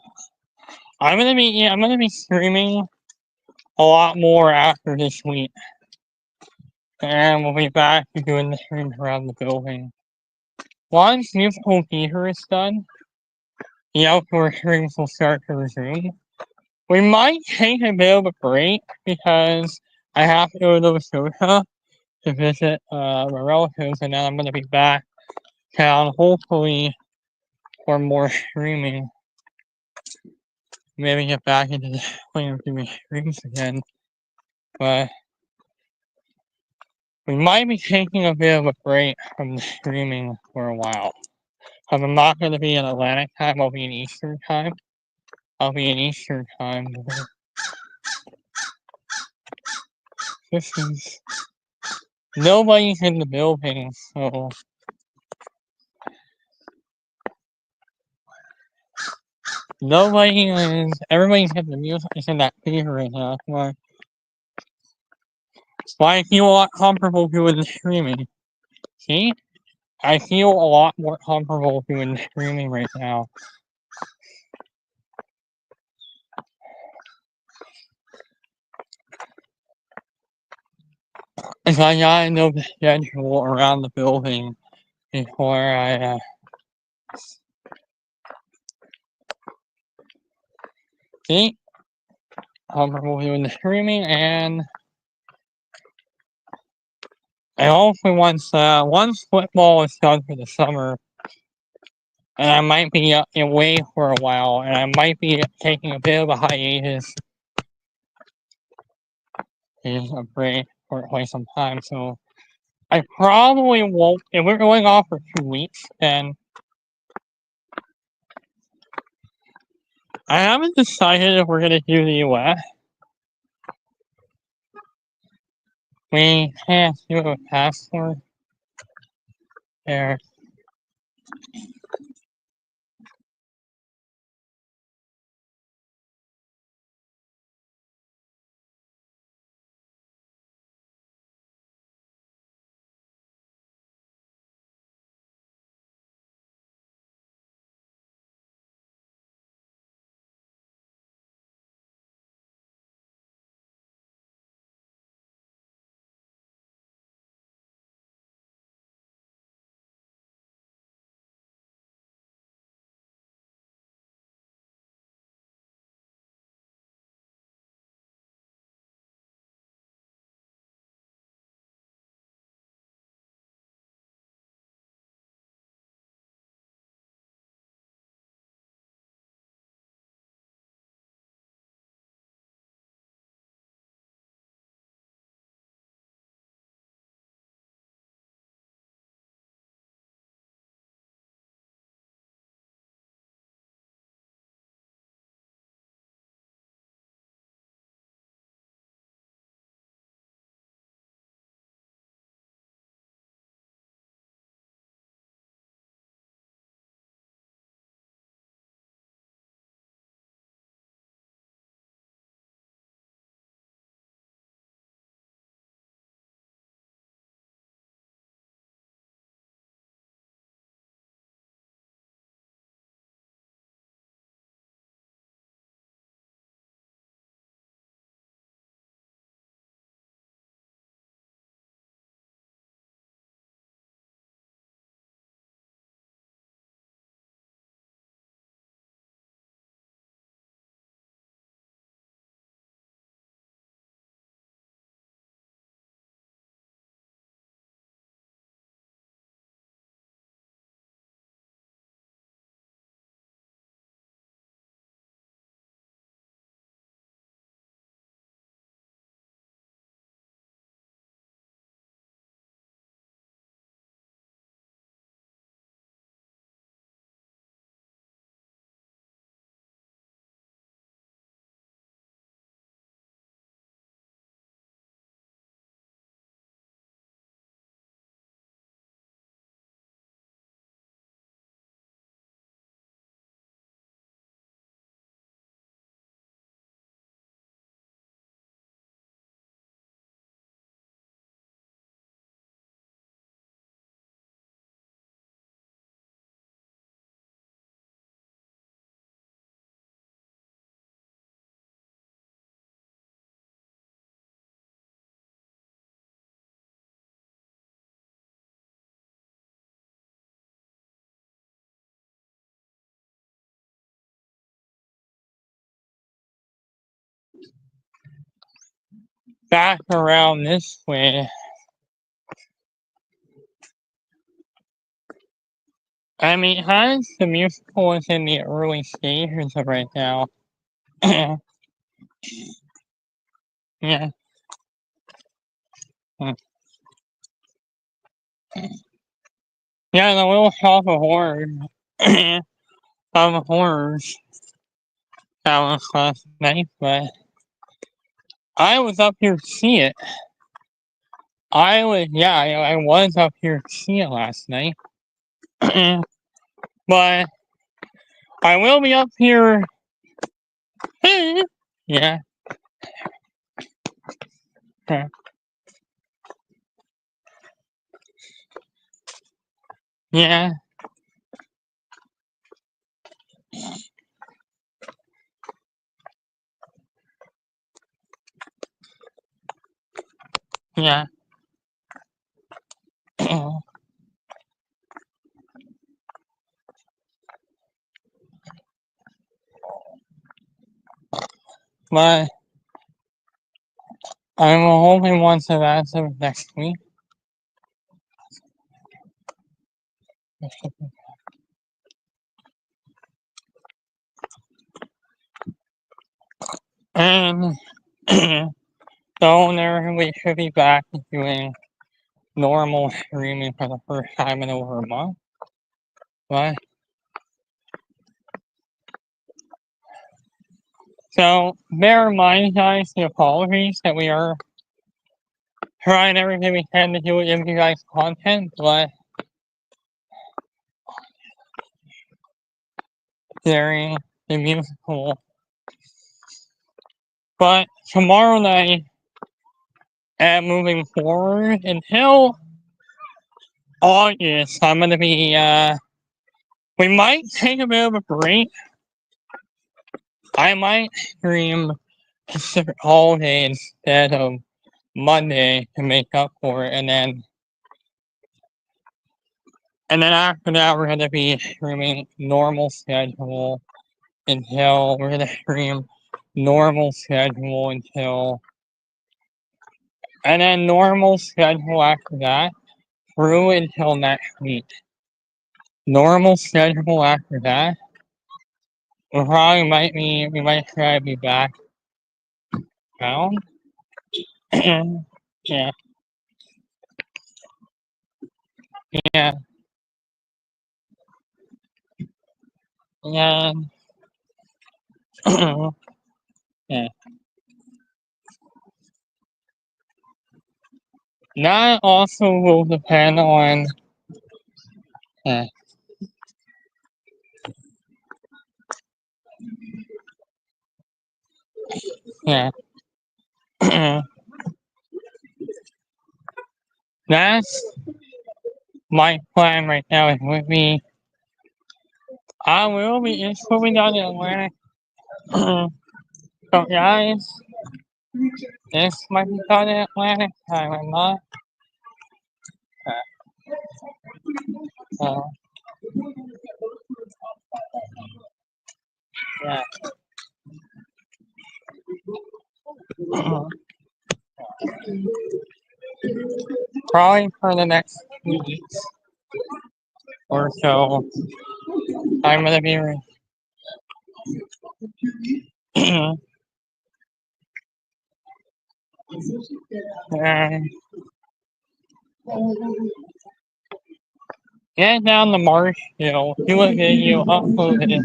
gonna be streaming a lot more after this week, and we'll be back to doing the streams around the building. Once musical theater is done, the outdoor streams will start to resume. We might take a bit of a break because I have to go to Nova Scotia to visit my relatives, and then I'm gonna be back town hopefully for more streaming. Maybe get back into the swing of doing streams again, but we might be taking a bit of a break from the streaming for a while. Because I'm not going to be in Atlantic time, I'll be in Eastern time. I'll be in Eastern time. This is... Nobody's in the building, so... Everybody's in the music is in that theater right now. Why I feel a lot comfortable doing the streaming. See? I feel a lot more comfortable doing streaming right now. If I gotta know the schedule around the building before I see, comfortable doing the streaming, and I also once football is done for the summer, and I might be away for a while, and I might be taking a bit of a hiatus and a break for quite some time. So I probably won't. If we're going off for 2 weeks, then I haven't decided if we're gonna do the US. We can't do a passport there. Back around this way. I mean, Hans the musical is in the early stages of right now. Yeah. Mm. Yeah, the Little Shop of Horrors. Of Horrors. That was last night, but I was up here to see it. I was up here to see it last night. But I will be up here. Yeah. Yeah. Yeah. But I'm hoping once of as of next week. And so there we should be back doing normal streaming for the first time in over a month. But so bear in mind, guys, the apologies that we are trying everything we can to do to give you guys content, but during the musical. But tomorrow night, and moving forward until August, I'm gonna be we might take a bit of a break. I might stream Pacific Holiday instead of Monday to make up for it, and then after that we're gonna be streaming normal schedule until we're gonna stream normal schedule until and then normal schedule after that through until next week. Normal schedule after that. We probably we might try to be back down. Yeah. Yeah. Yeah. Yeah. That also will depend on yeah. Yeah. That's my plan right now is with me. I will be it's will be down in Atlanta. So guys, this might be done in Atlanta. I am not. Uh, yeah. Probably for the next 2 weeks or so. I'm gonna be and get down the marsh, do a video, upload it.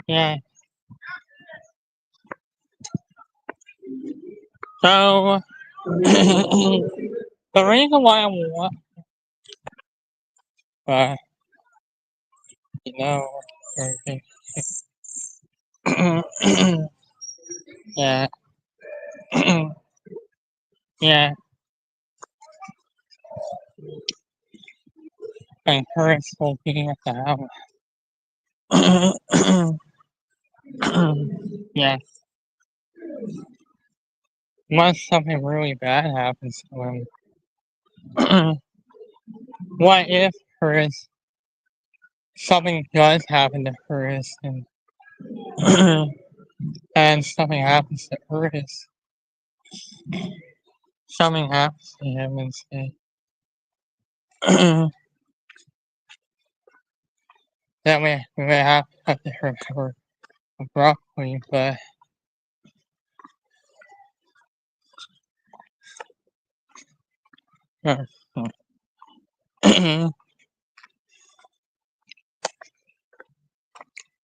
Yeah. So the reason why I want you know yeah. Yeah. Encourage smoking at the house. Yeah. Unless something really bad happens to him. What if Chris something does happen to Chris and and something happens to Chris? Something happens to him and say that we may have to recover abruptly, but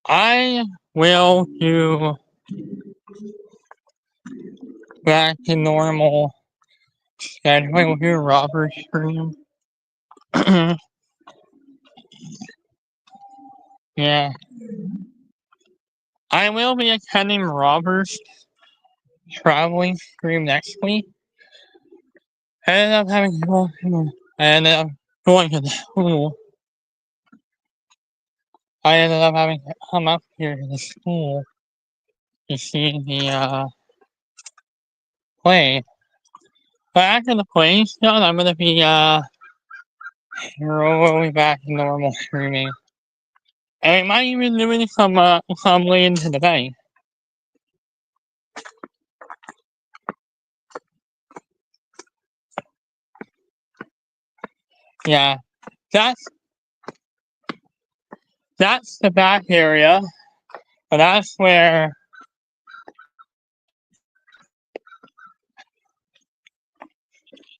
I will do back to normal scheduling with your Robert stream. Yeah. I will be attending Robert's traveling stream next week. I ended up having to go I ended up going to the school. I ended up having to come up here to the school to see the play. But after the play's done, I'm gonna be rolling back to normal streaming. And I might even doing some late into the night. Yeah, that's the back area, but that's where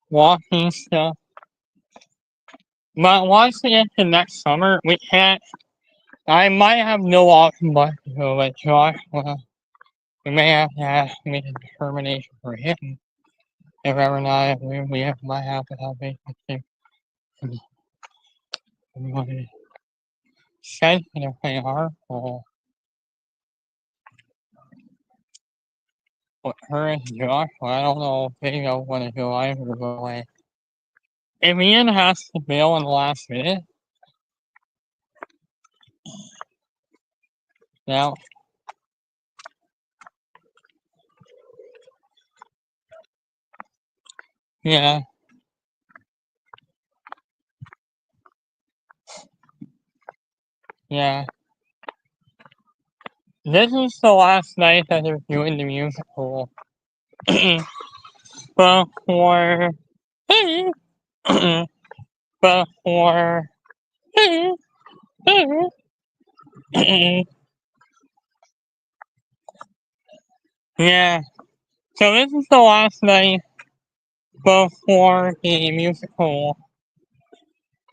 walking stuff. But once we get to next summer, we can't. I might have no option but to go with Josh. Well, we may have to make a determination for him. If ever not, we might have to have vacancy. We want to said if they are full. What her and Josh, well, I don't know if they don't want to go either way. If Ian has to bail in the last minute, now yeah. Yeah. This is the last night that they're doing the musical. Before before yeah. So this is the last night before the musical.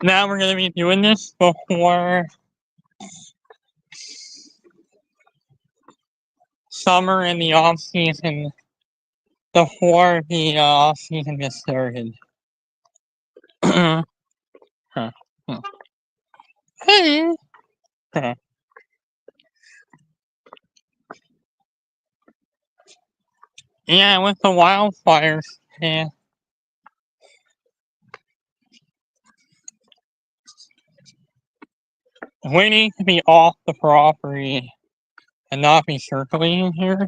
Now we're gonna be doing this before summer and the off season. Before the off season gets started. Huh. Huh. Huh. Yeah, with the wildfires. Yeah. We need to be off the property and not be circling here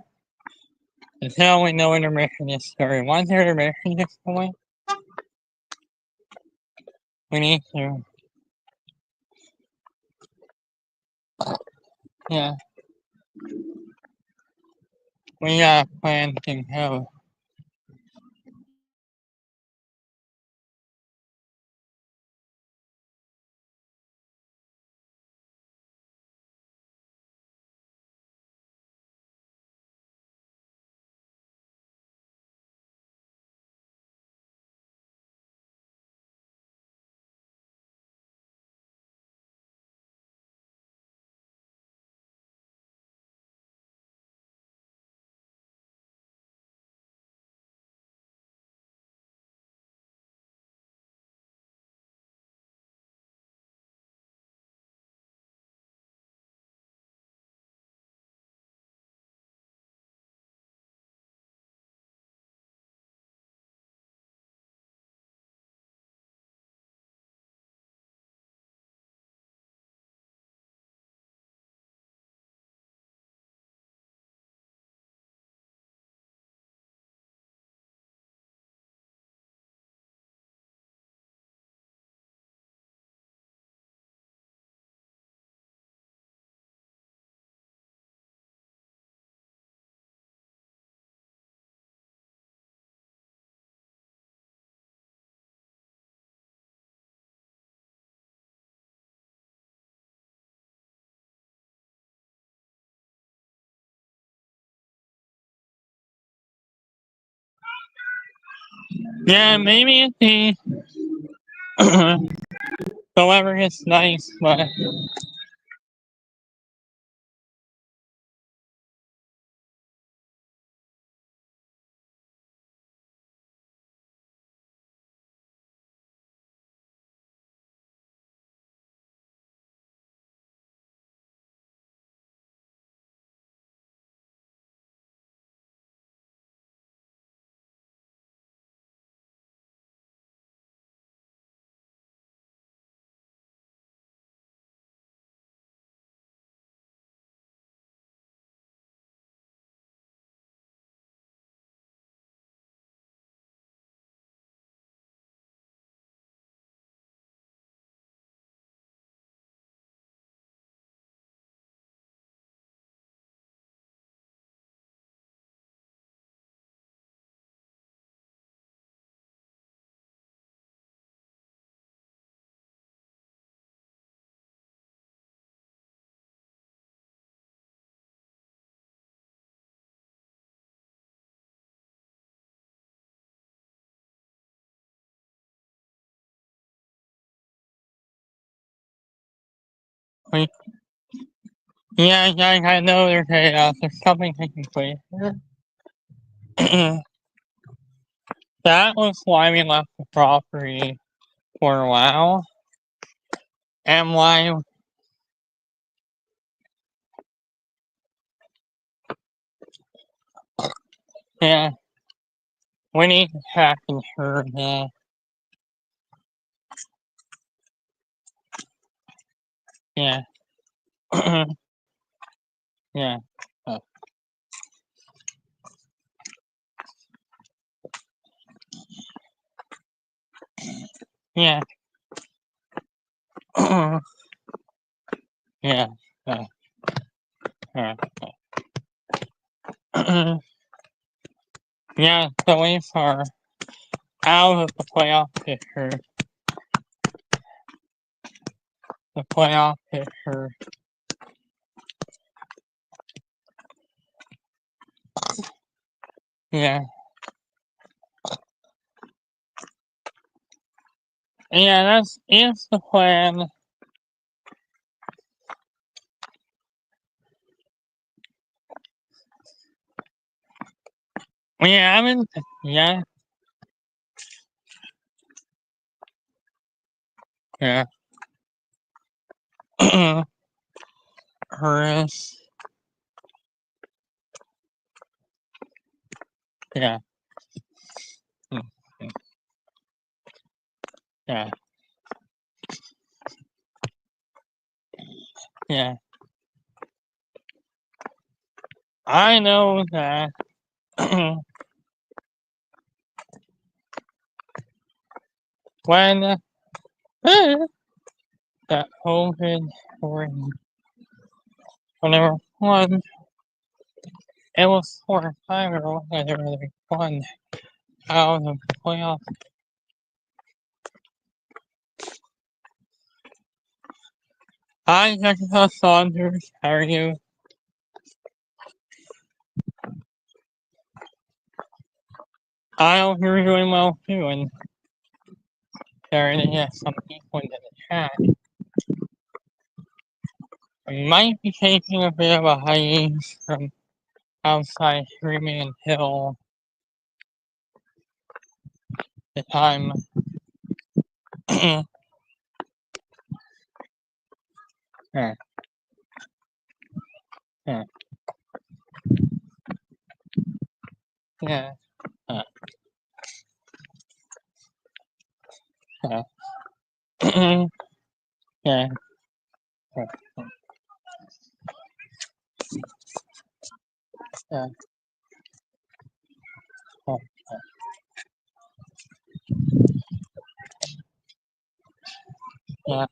until we know intermission is starting. Once the intermission gets going, we need to. Yeah. We gotta plan things out. Yeah, maybe it's the the weather is nice, but Wait. Yeah, I know there's something taking place. That was why we left the property for a while. And why, yeah, Winnie happened her, yeah. Yeah. Uh, yeah. Yeah. Uh, yeah. Yeah, the Leafs are out of the playoff picture. The playoff picture. Yeah. Yeah, that's the plan. Yeah, I mean, yeah. Yeah. Chris. Yeah. Mm, mm, yeah. Yeah. I know that. When that COVID whenever one, it was 4 or 5 whether they won out of the playoff. Hi, Jessica Saunders. How are you? I hope you're doing well too, and there is some people in the chat. We might be taking a bit of a hiatus from outside streaming until the time. Yeah, yeah, yeah, yeah, yeah, yeah, yeah, yeah.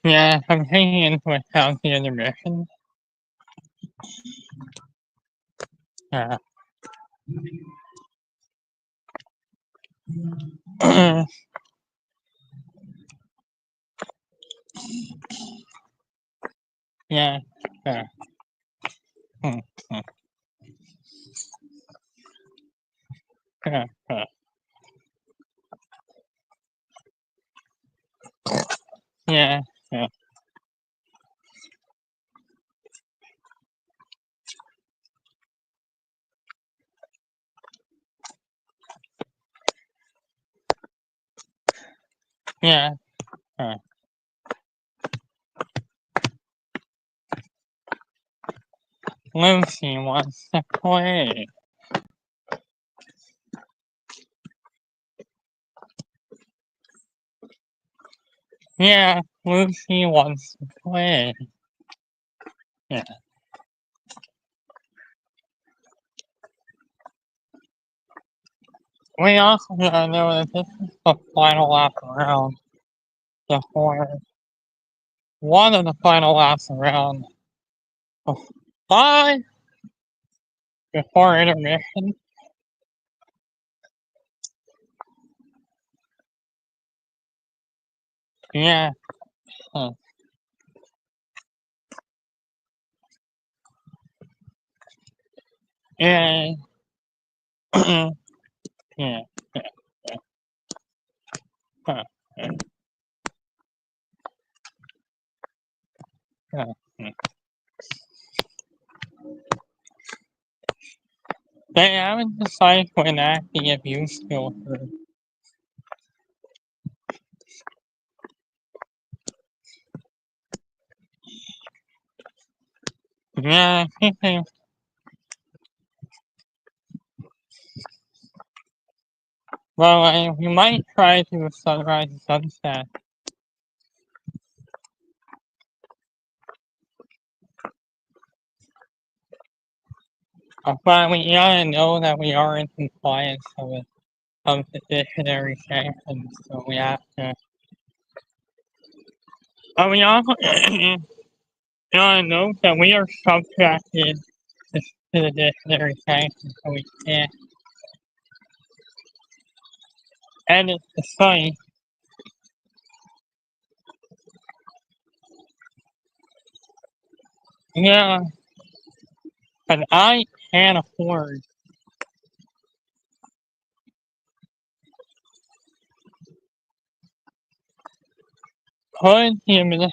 Yeah, I'm taking into account the intermission. Yeah. Yeah. Yeah. Hmm, hmm. Yeah. Yeah. Yeah. Yeah. Yeah. Yeah. Lucy wants to play. Yeah, Lucy wants to play. Yeah. We also gotta know that this is the final lap around before one of the final laps around five before intermission. Yeah. Huh. Yeah. Yeah. Yeah. Yeah. Huh. Yeah. Yeah. Yeah. They haven't decided when acting abuse will occur. Yeah, I think they. Well, we might try to sunrise and sunset. But we gotta know that we are in compliance of the dictionary sanctions, so we have to. We also gotta note that we are subjected to the dictionary sanctions, so we can't edit the site. Yeah, but I can't afford. Could the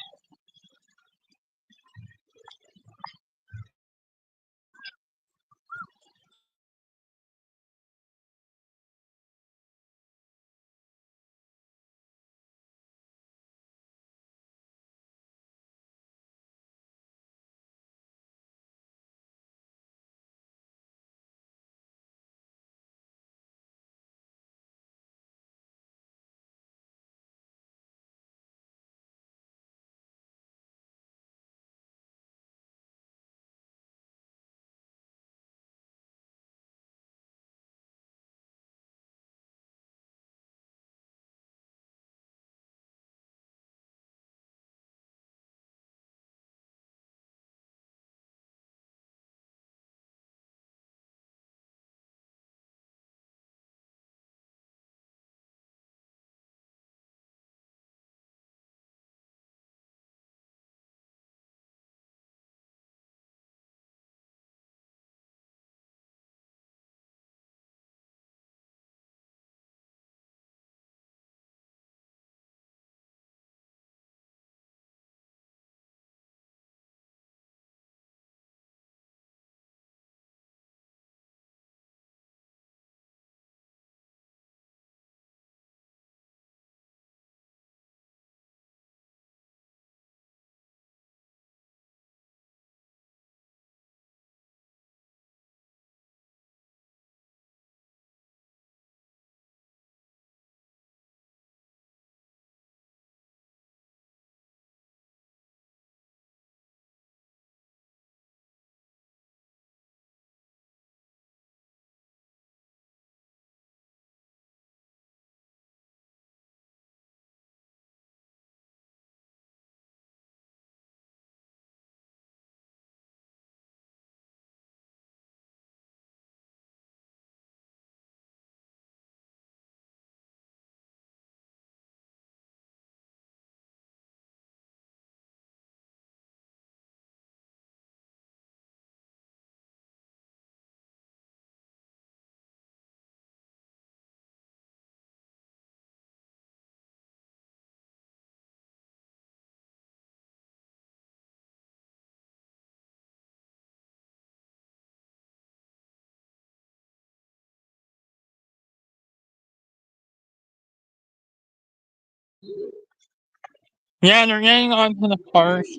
Yeah, they're getting on to the first.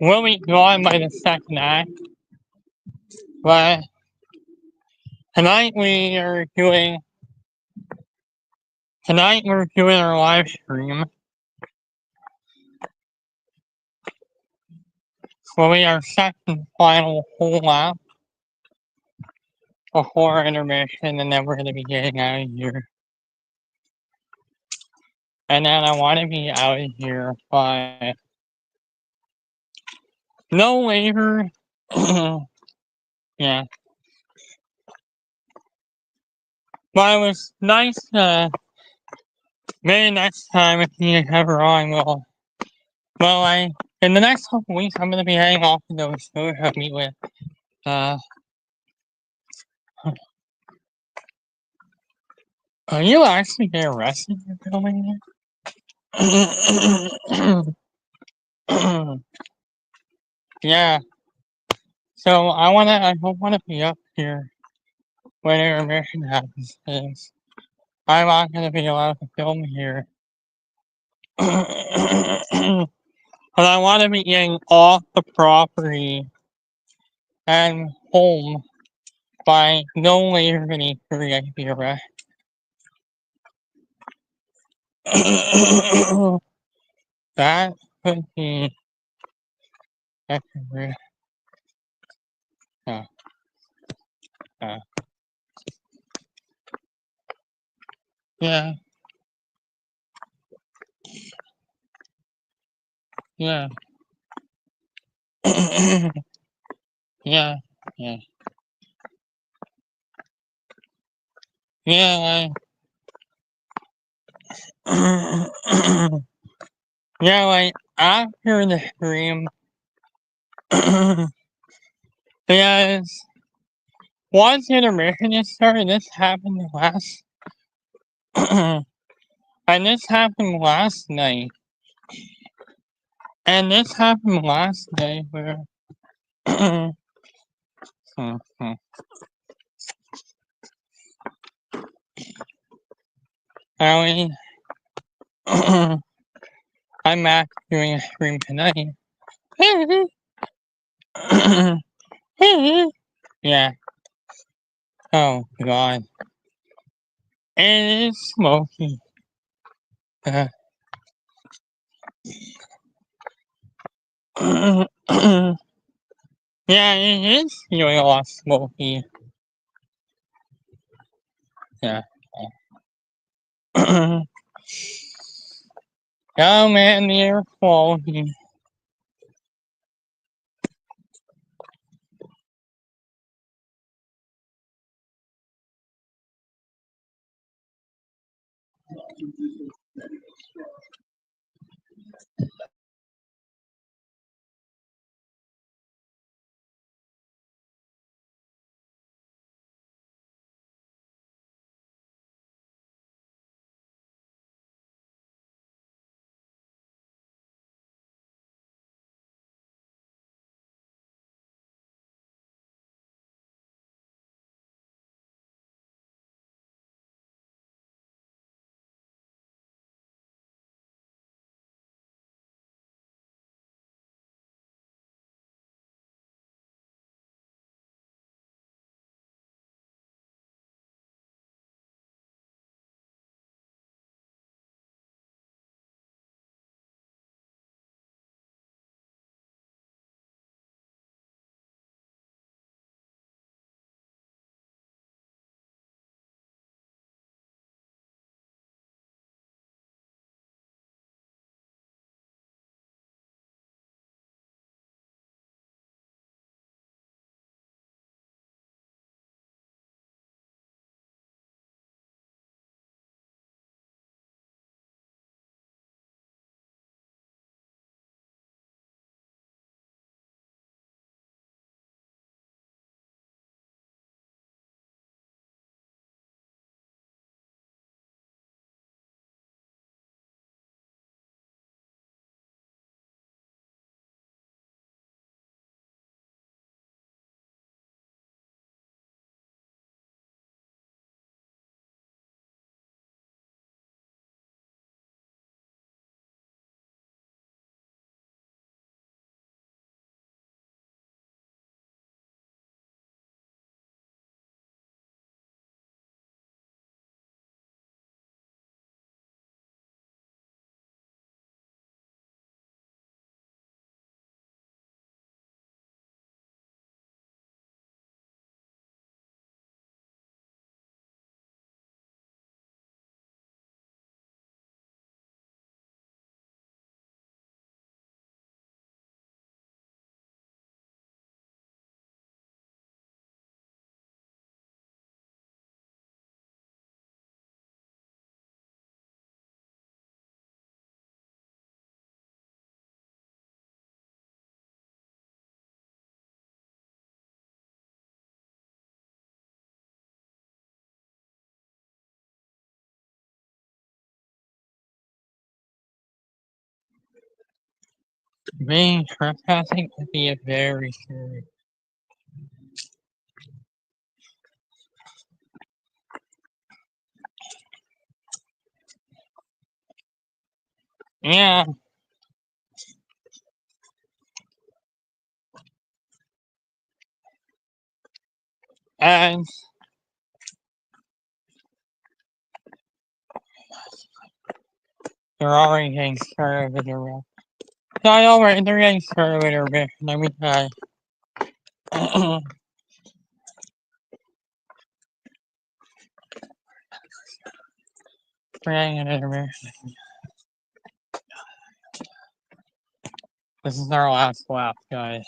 We'll be gone by the second act. But tonight we're doing our live stream. Will be our second final whole lap before intermission, and then we're gonna be getting out of here. And then I want to be out of here by no later. Yeah. But it was nice. Maybe next time if you have her on, in the next couple weeks I'm gonna be heading off to Nova Scotia to meet with are you actually get arrested for filming it? Yeah. So I don't wanna be up here when intermission happens, because I'm not gonna be allowed to film here. But I want to be getting off the property and home by no later than 8:30. I could be arrested. That could be. That could be. Uh, uh, yeah. Yeah. Yeah. Yeah. Yeah. Yeah. Like after the stream, because once intermission is started, this happened last. And this happened last night. And this happened last night where Allie, I'm back doing a stream tonight. Yeah. Oh god. It is smoky. Uh, yeah, it is feeling a lot smoky. Yeah. Oh man, the air quality. Being trespassing can be a very serious. Yeah, and they're already getting started with their rest. Not already, they're getting started with their mission. Let me try. Bring it in mission. This is our last lap, guys.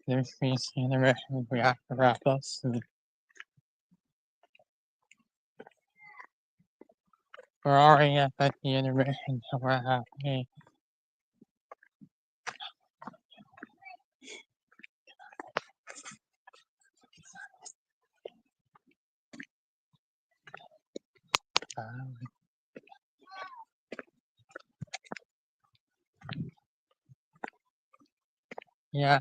There's peace in the mission. We have to wrap up soon. We're already at the intermission, so we're happy. Yeah.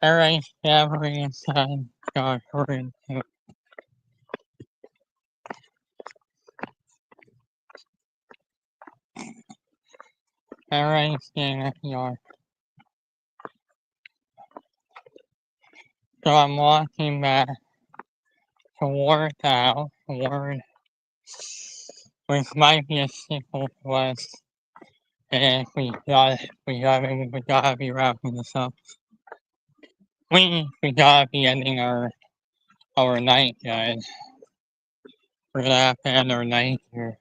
Alright, yeah, we're inside. God, we're in. Alright, yeah, yard. So I'm walking back toward the house, toward which might be a signal to us. And we gotta be wrapping this up. We gotta be ending our night, guys. We're gonna have to end our night here.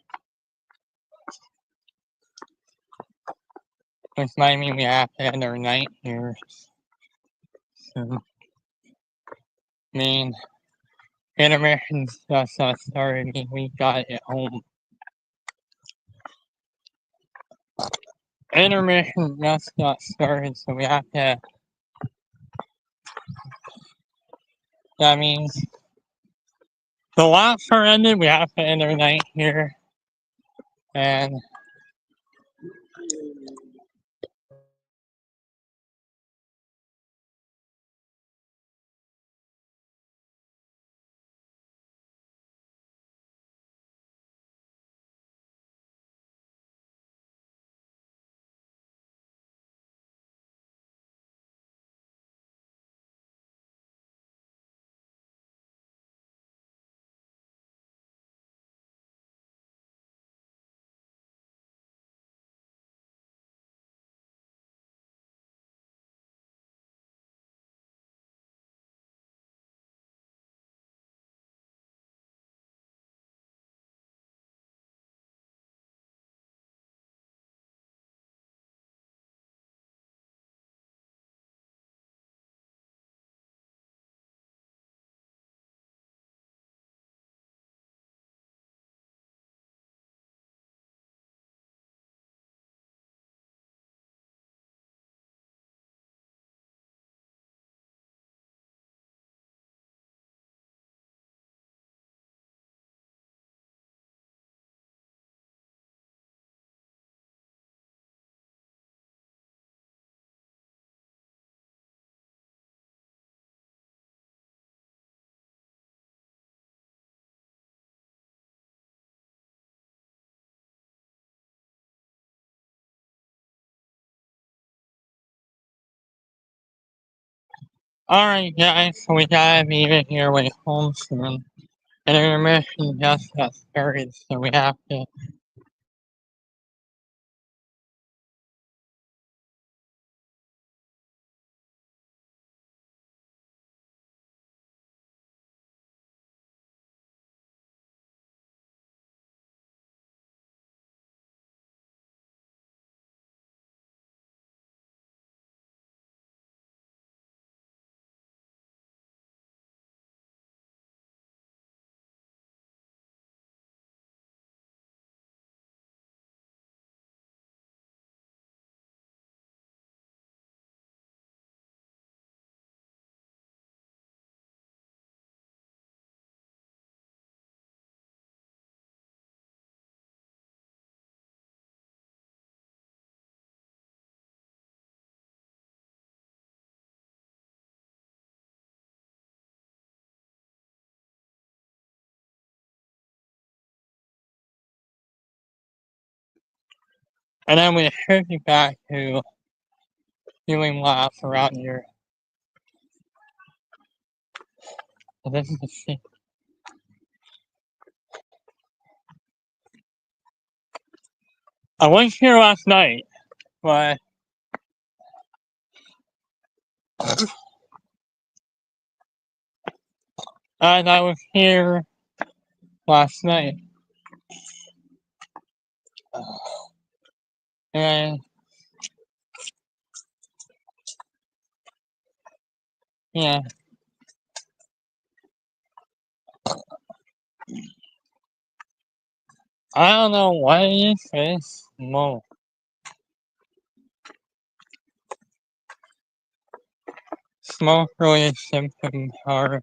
Which might mean we have to end our night here. So, I mean, intermission's just started. We got it home. Intermission just got started, so we have to. That means the laps are ended. We have to end our night here, and alright, guys, so we gotta be making our way home soon. And intermission just got started, so we have to And then we should be back to doing laps around here. So this is the thing. I was here last night, but as I was here last night, and yeah, I don't know what it is, but it's smoke. Smoke related symptoms are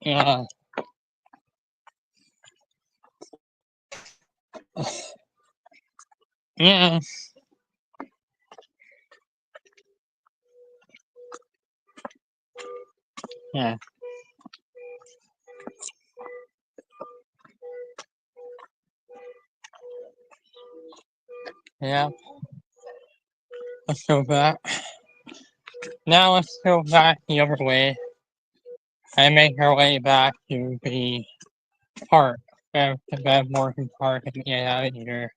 yeah. Yeah, yeah, yeah. Let's go back. Now let's go back the other way and make our way back to the park. To Bedmore Park and get out of here.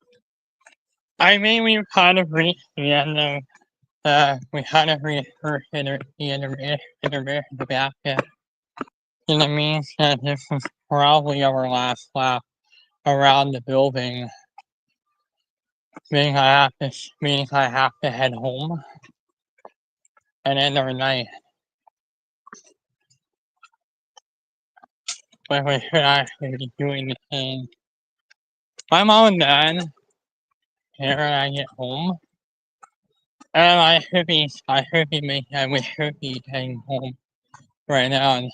I mean, we kind of reached the end of we kind of reached the intermission back. And it means that this was probably our last lap around the building. Meaning I have to head home and end our night. But we should actually be doing the thing. My mom and dad here when I get home. And we should be heading home right now and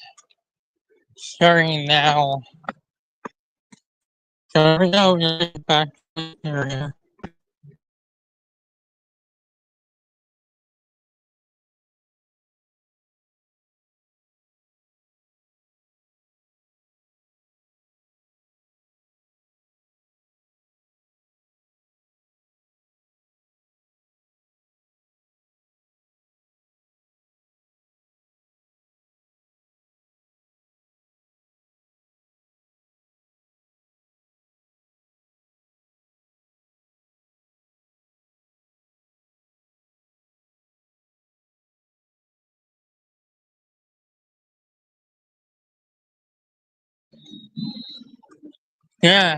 starting now. So here we go, we're gonna get back to the area. Yeah.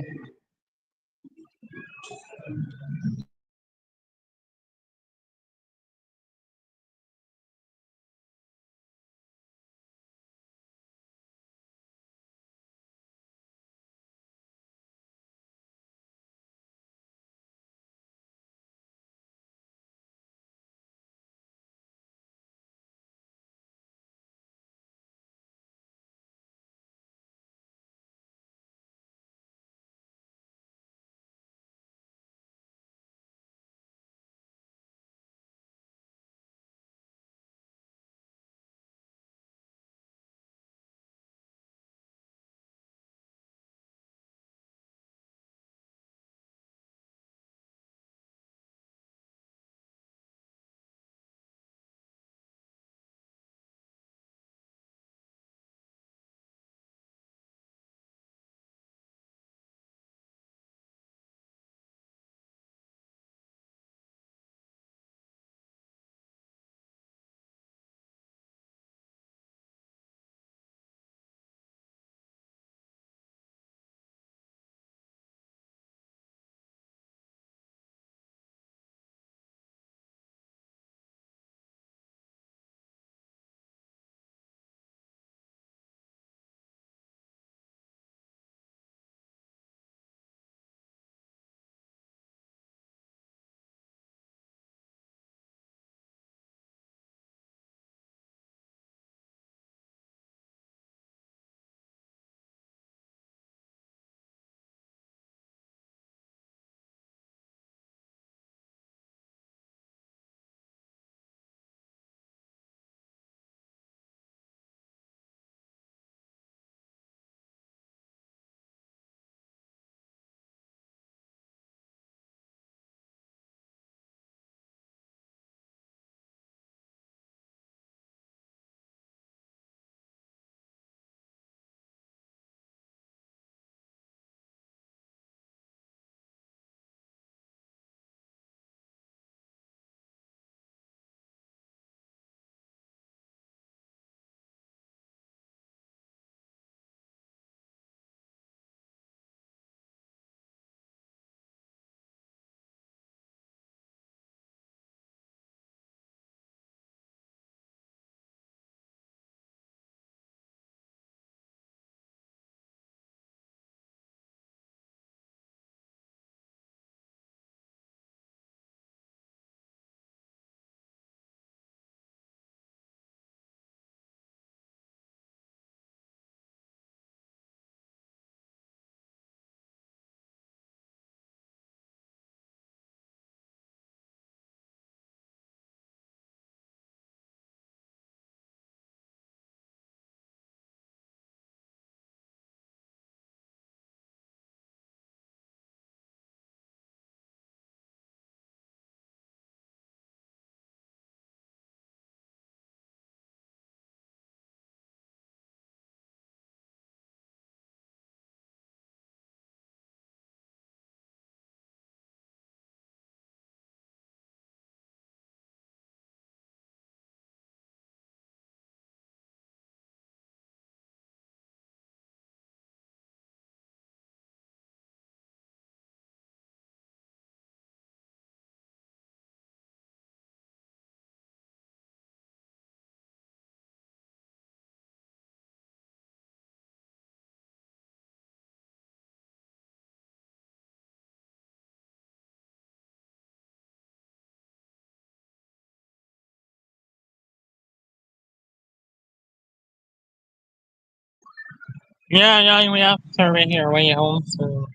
Yeah, we have to start making our way home soon.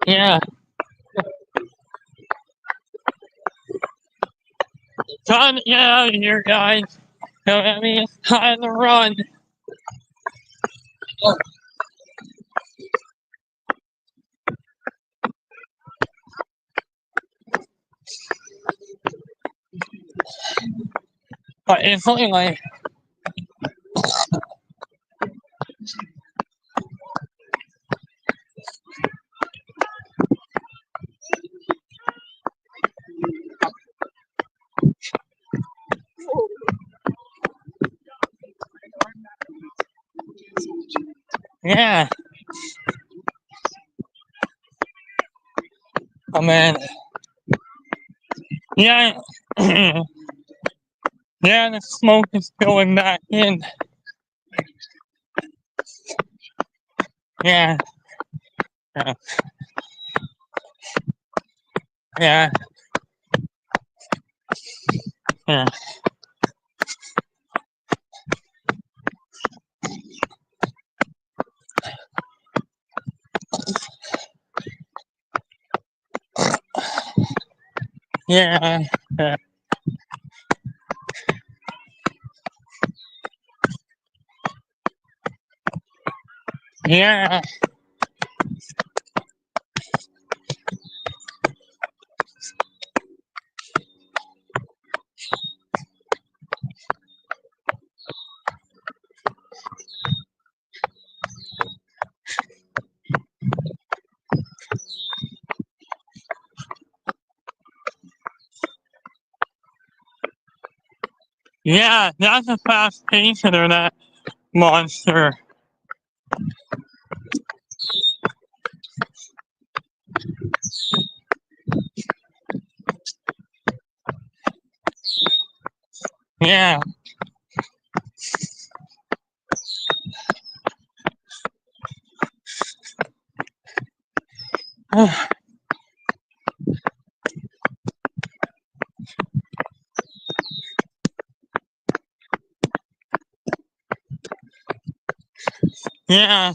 Yeah. Time to get out of here, guys. So that means it's time to run. But it's only like yeah. Oh man. Yeah. Yeah, the smoke is going back in. Yeah. Yeah. Yeah. Yeah. Yeah. Yeah. Yeah. Yeah, that's a fast pacer, that monster. Yeah. Yeah.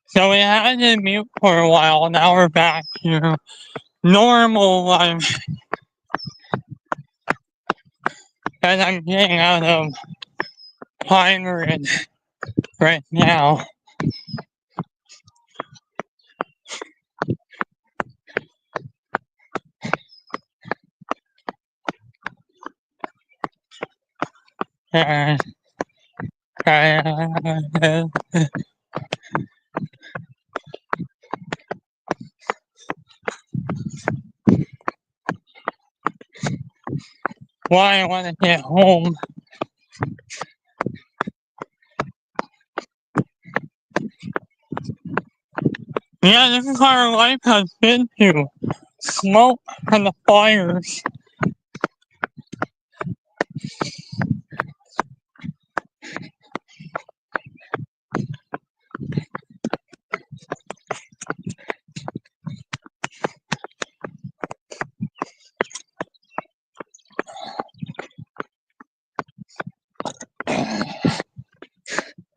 So we had to mute for a while. Now we're back to normal life. As I'm getting out of Pine Ridge right now. Uh, why I want to get home. Yeah, this is how our life has been to smoke and the fires.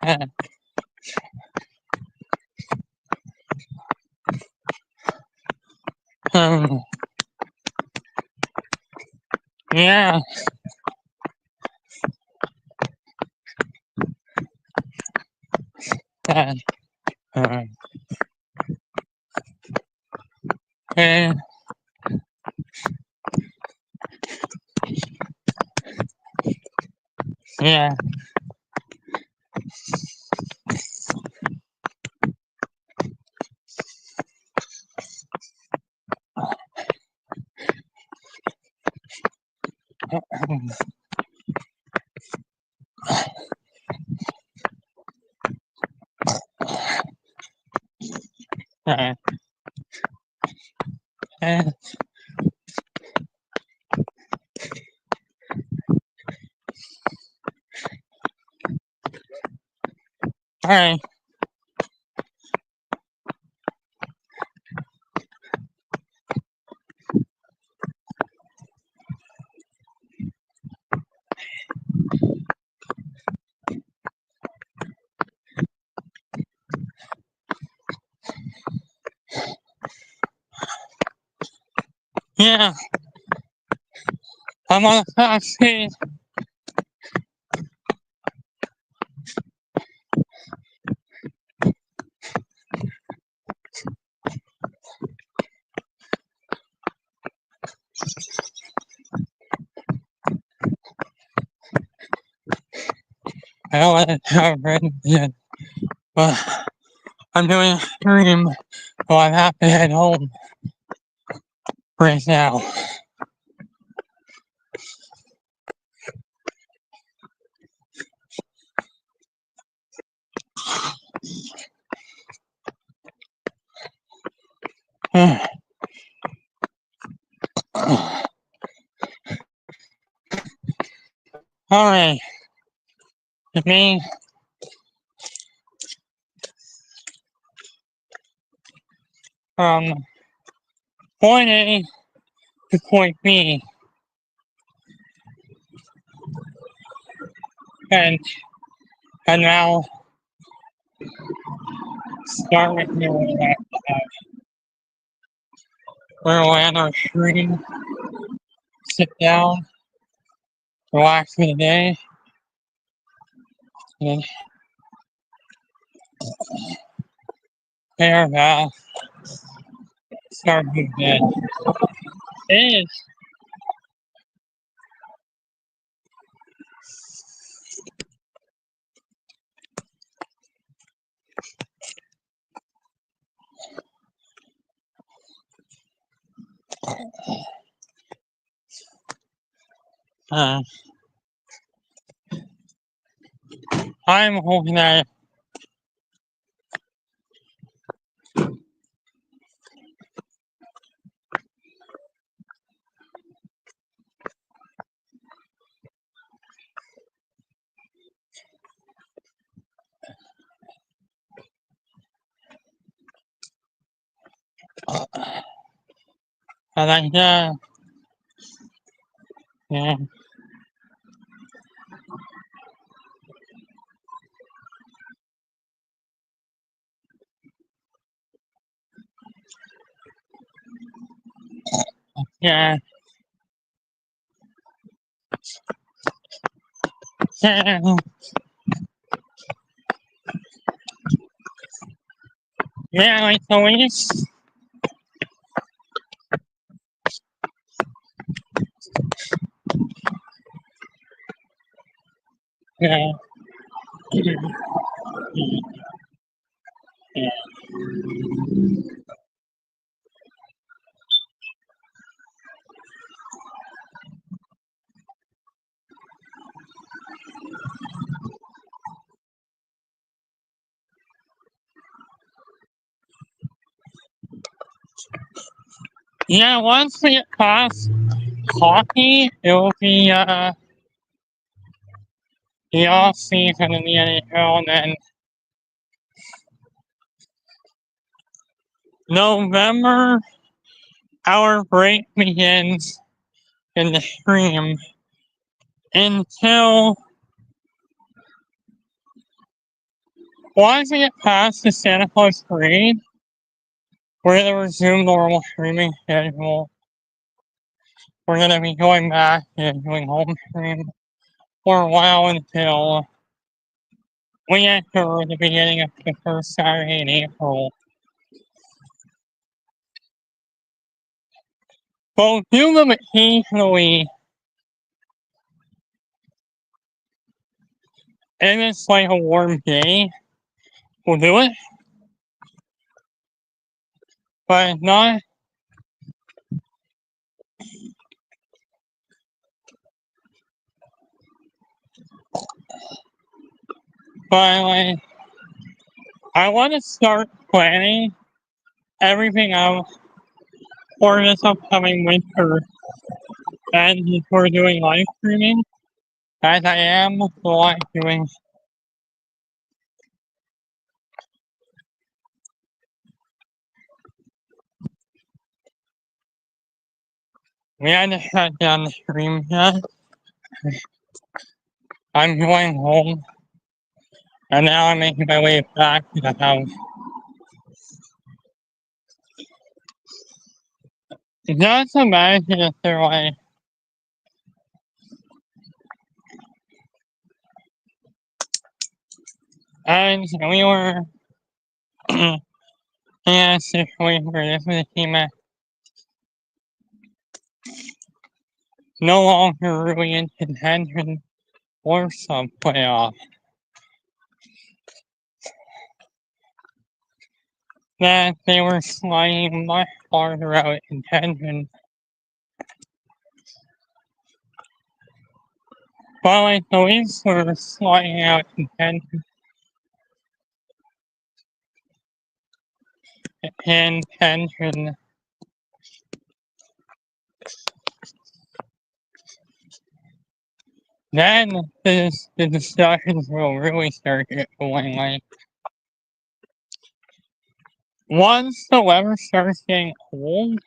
Uh, um, yeah. Uh, uh, uh, yeah. Uh, uh, alright. Yeah, I'm on the fast page. I don't want to have ready yet, but I'm doing a stream, so I have to head home right now. Alright, it means from point A to point B, and now start with doing that. We'll end our stream, sit down, relax for the day, and pay our vows, start the day. It is. I'm hoping that I like that. Yeah. Yeah. Yeah. Yeah, like the least. Yeah. Yeah, once we get past hockey, it will be the off season in the NHL, and then November, our break begins in the stream until once we get past the Santa Claus parade, we're gonna resume normal streaming schedule. We're gonna be going back and doing home stream for a while until we enter the beginning of the first Saturday in April. We'll do them occasionally, and it's like a warm day. We'll do it, but not. But like, I want to start planning everything out for this upcoming winter, and before doing live streaming, as I am live doing. We had to shut down the stream yet. I'm going home, and now I'm making my way back to the house. Just imagine if they're like, and we were in a situation where this was a team that no longer really in contention for some playoff. That they were sliding much farther out in contention. But like the Leafs were sliding out in contention. And tension. Then the discussions will really start to get going. Like once the weather starts getting cold,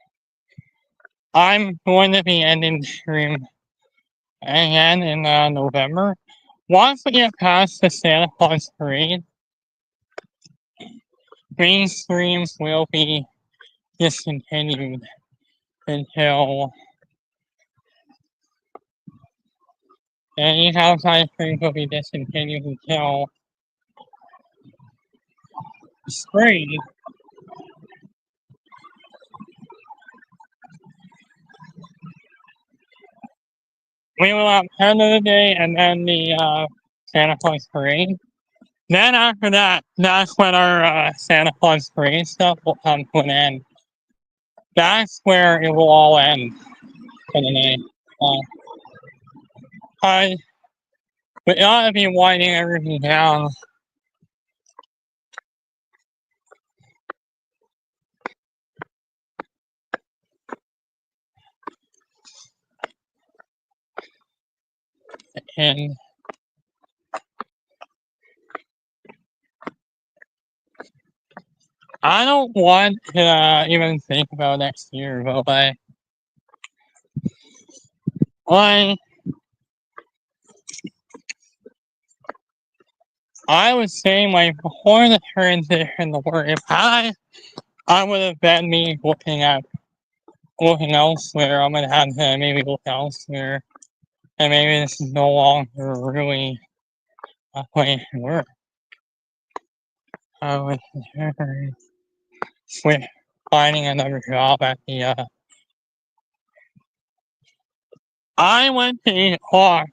I'm going to be ending the stream again in November. Once we get past the Santa Claus parade, these streams will be discontinued until any outside streams will be discontinued until spring. We will have end of the day and then the Santa Claus parade. Then after that, that's when our Santa Claus parade stuff will come to an end. That's where it will all end for the night. We ought to be winding everything down. And I don't want to even think about next year, but I was saying like before the transition, the word if I would have been me looking elsewhere. I'm gonna have to maybe look elsewhere, and maybe this is no longer really a place to work. I was switch finding another job at the. I went to 8 o'clock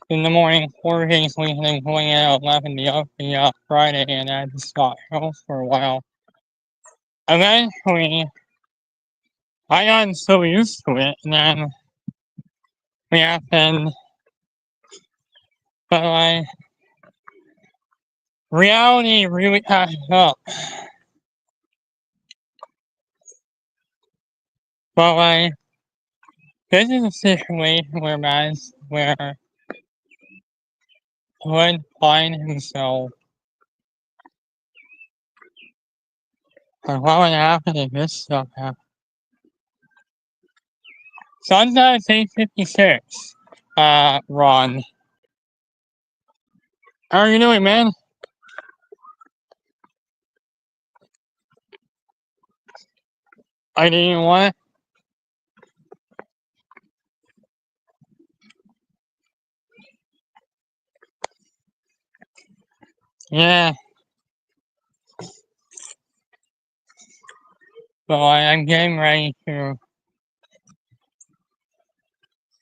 in the morning, 4 days leaving and going at 11 the Friday, and I just got home for a while. Eventually, I got so used to it, and then we happened, but like, reality really catches up. But like, this is a situation where would find himself. And what would happen if this stuff happened? Sunset is 8:56. Ron. How are you doing, man? I didn't want. Yeah. So I'm getting ready to.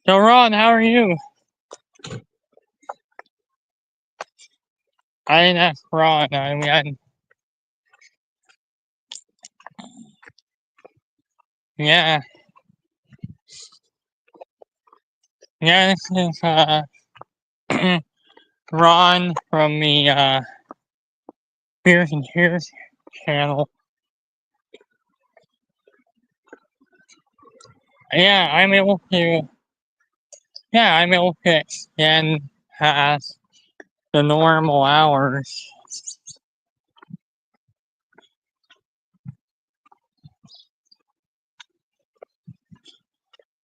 So Ron, how are you? I didn't ask Ron. I mean, yeah. Yeah, this is Ron from the Beers and Cheers channel. Yeah, I'm able to extend past the normal hours.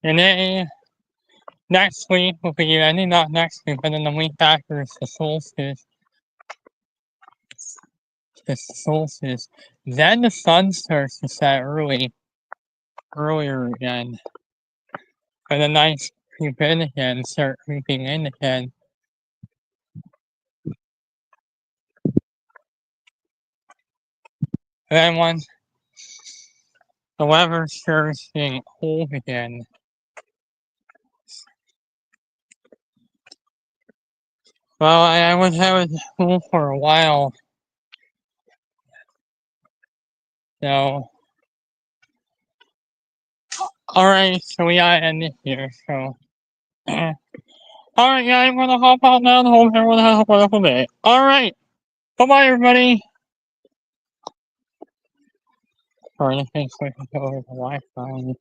And then next week will be ending, not next week, but then the week after is the solstice. The solstice. Then the sun starts to set early. earlier again. And the nights creep in again, start creeping in again. And then once the weather starts getting cold again, well, I was out of school for a while. So, alright, so we gotta end it here. So, alright, guys, I'm gonna hop out now and hope everyone has a wonderful day. Alright, bye bye, everybody. Sorry, I think we can go over the Wi Fi.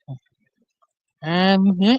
And yeah.